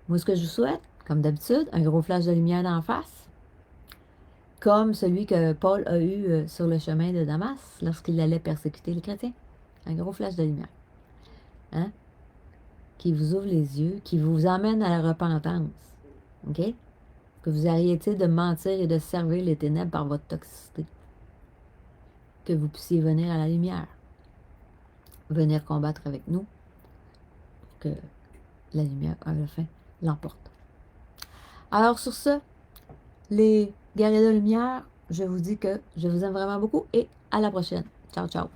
moi, ce que je vous souhaite, comme d'habitude, un gros flash de lumière d'en face. comme celui que Paul a eu sur le chemin de Damas lorsqu'il allait persécuter les chrétiens. Un gros flash de lumière. Hein? Qui vous ouvre les yeux, qui vous emmène à la repentance. OK? Que vous arrêtiez de mentir et de servir les ténèbres par votre toxicité. Que vous puissiez venir à la lumière. Venir combattre avec nous. Que la lumière, à la fin, l'emporte. Alors sur ce, les guerriers de lumière, je vous dis que je vous aime vraiment beaucoup et à la prochaine. Ciao, ciao.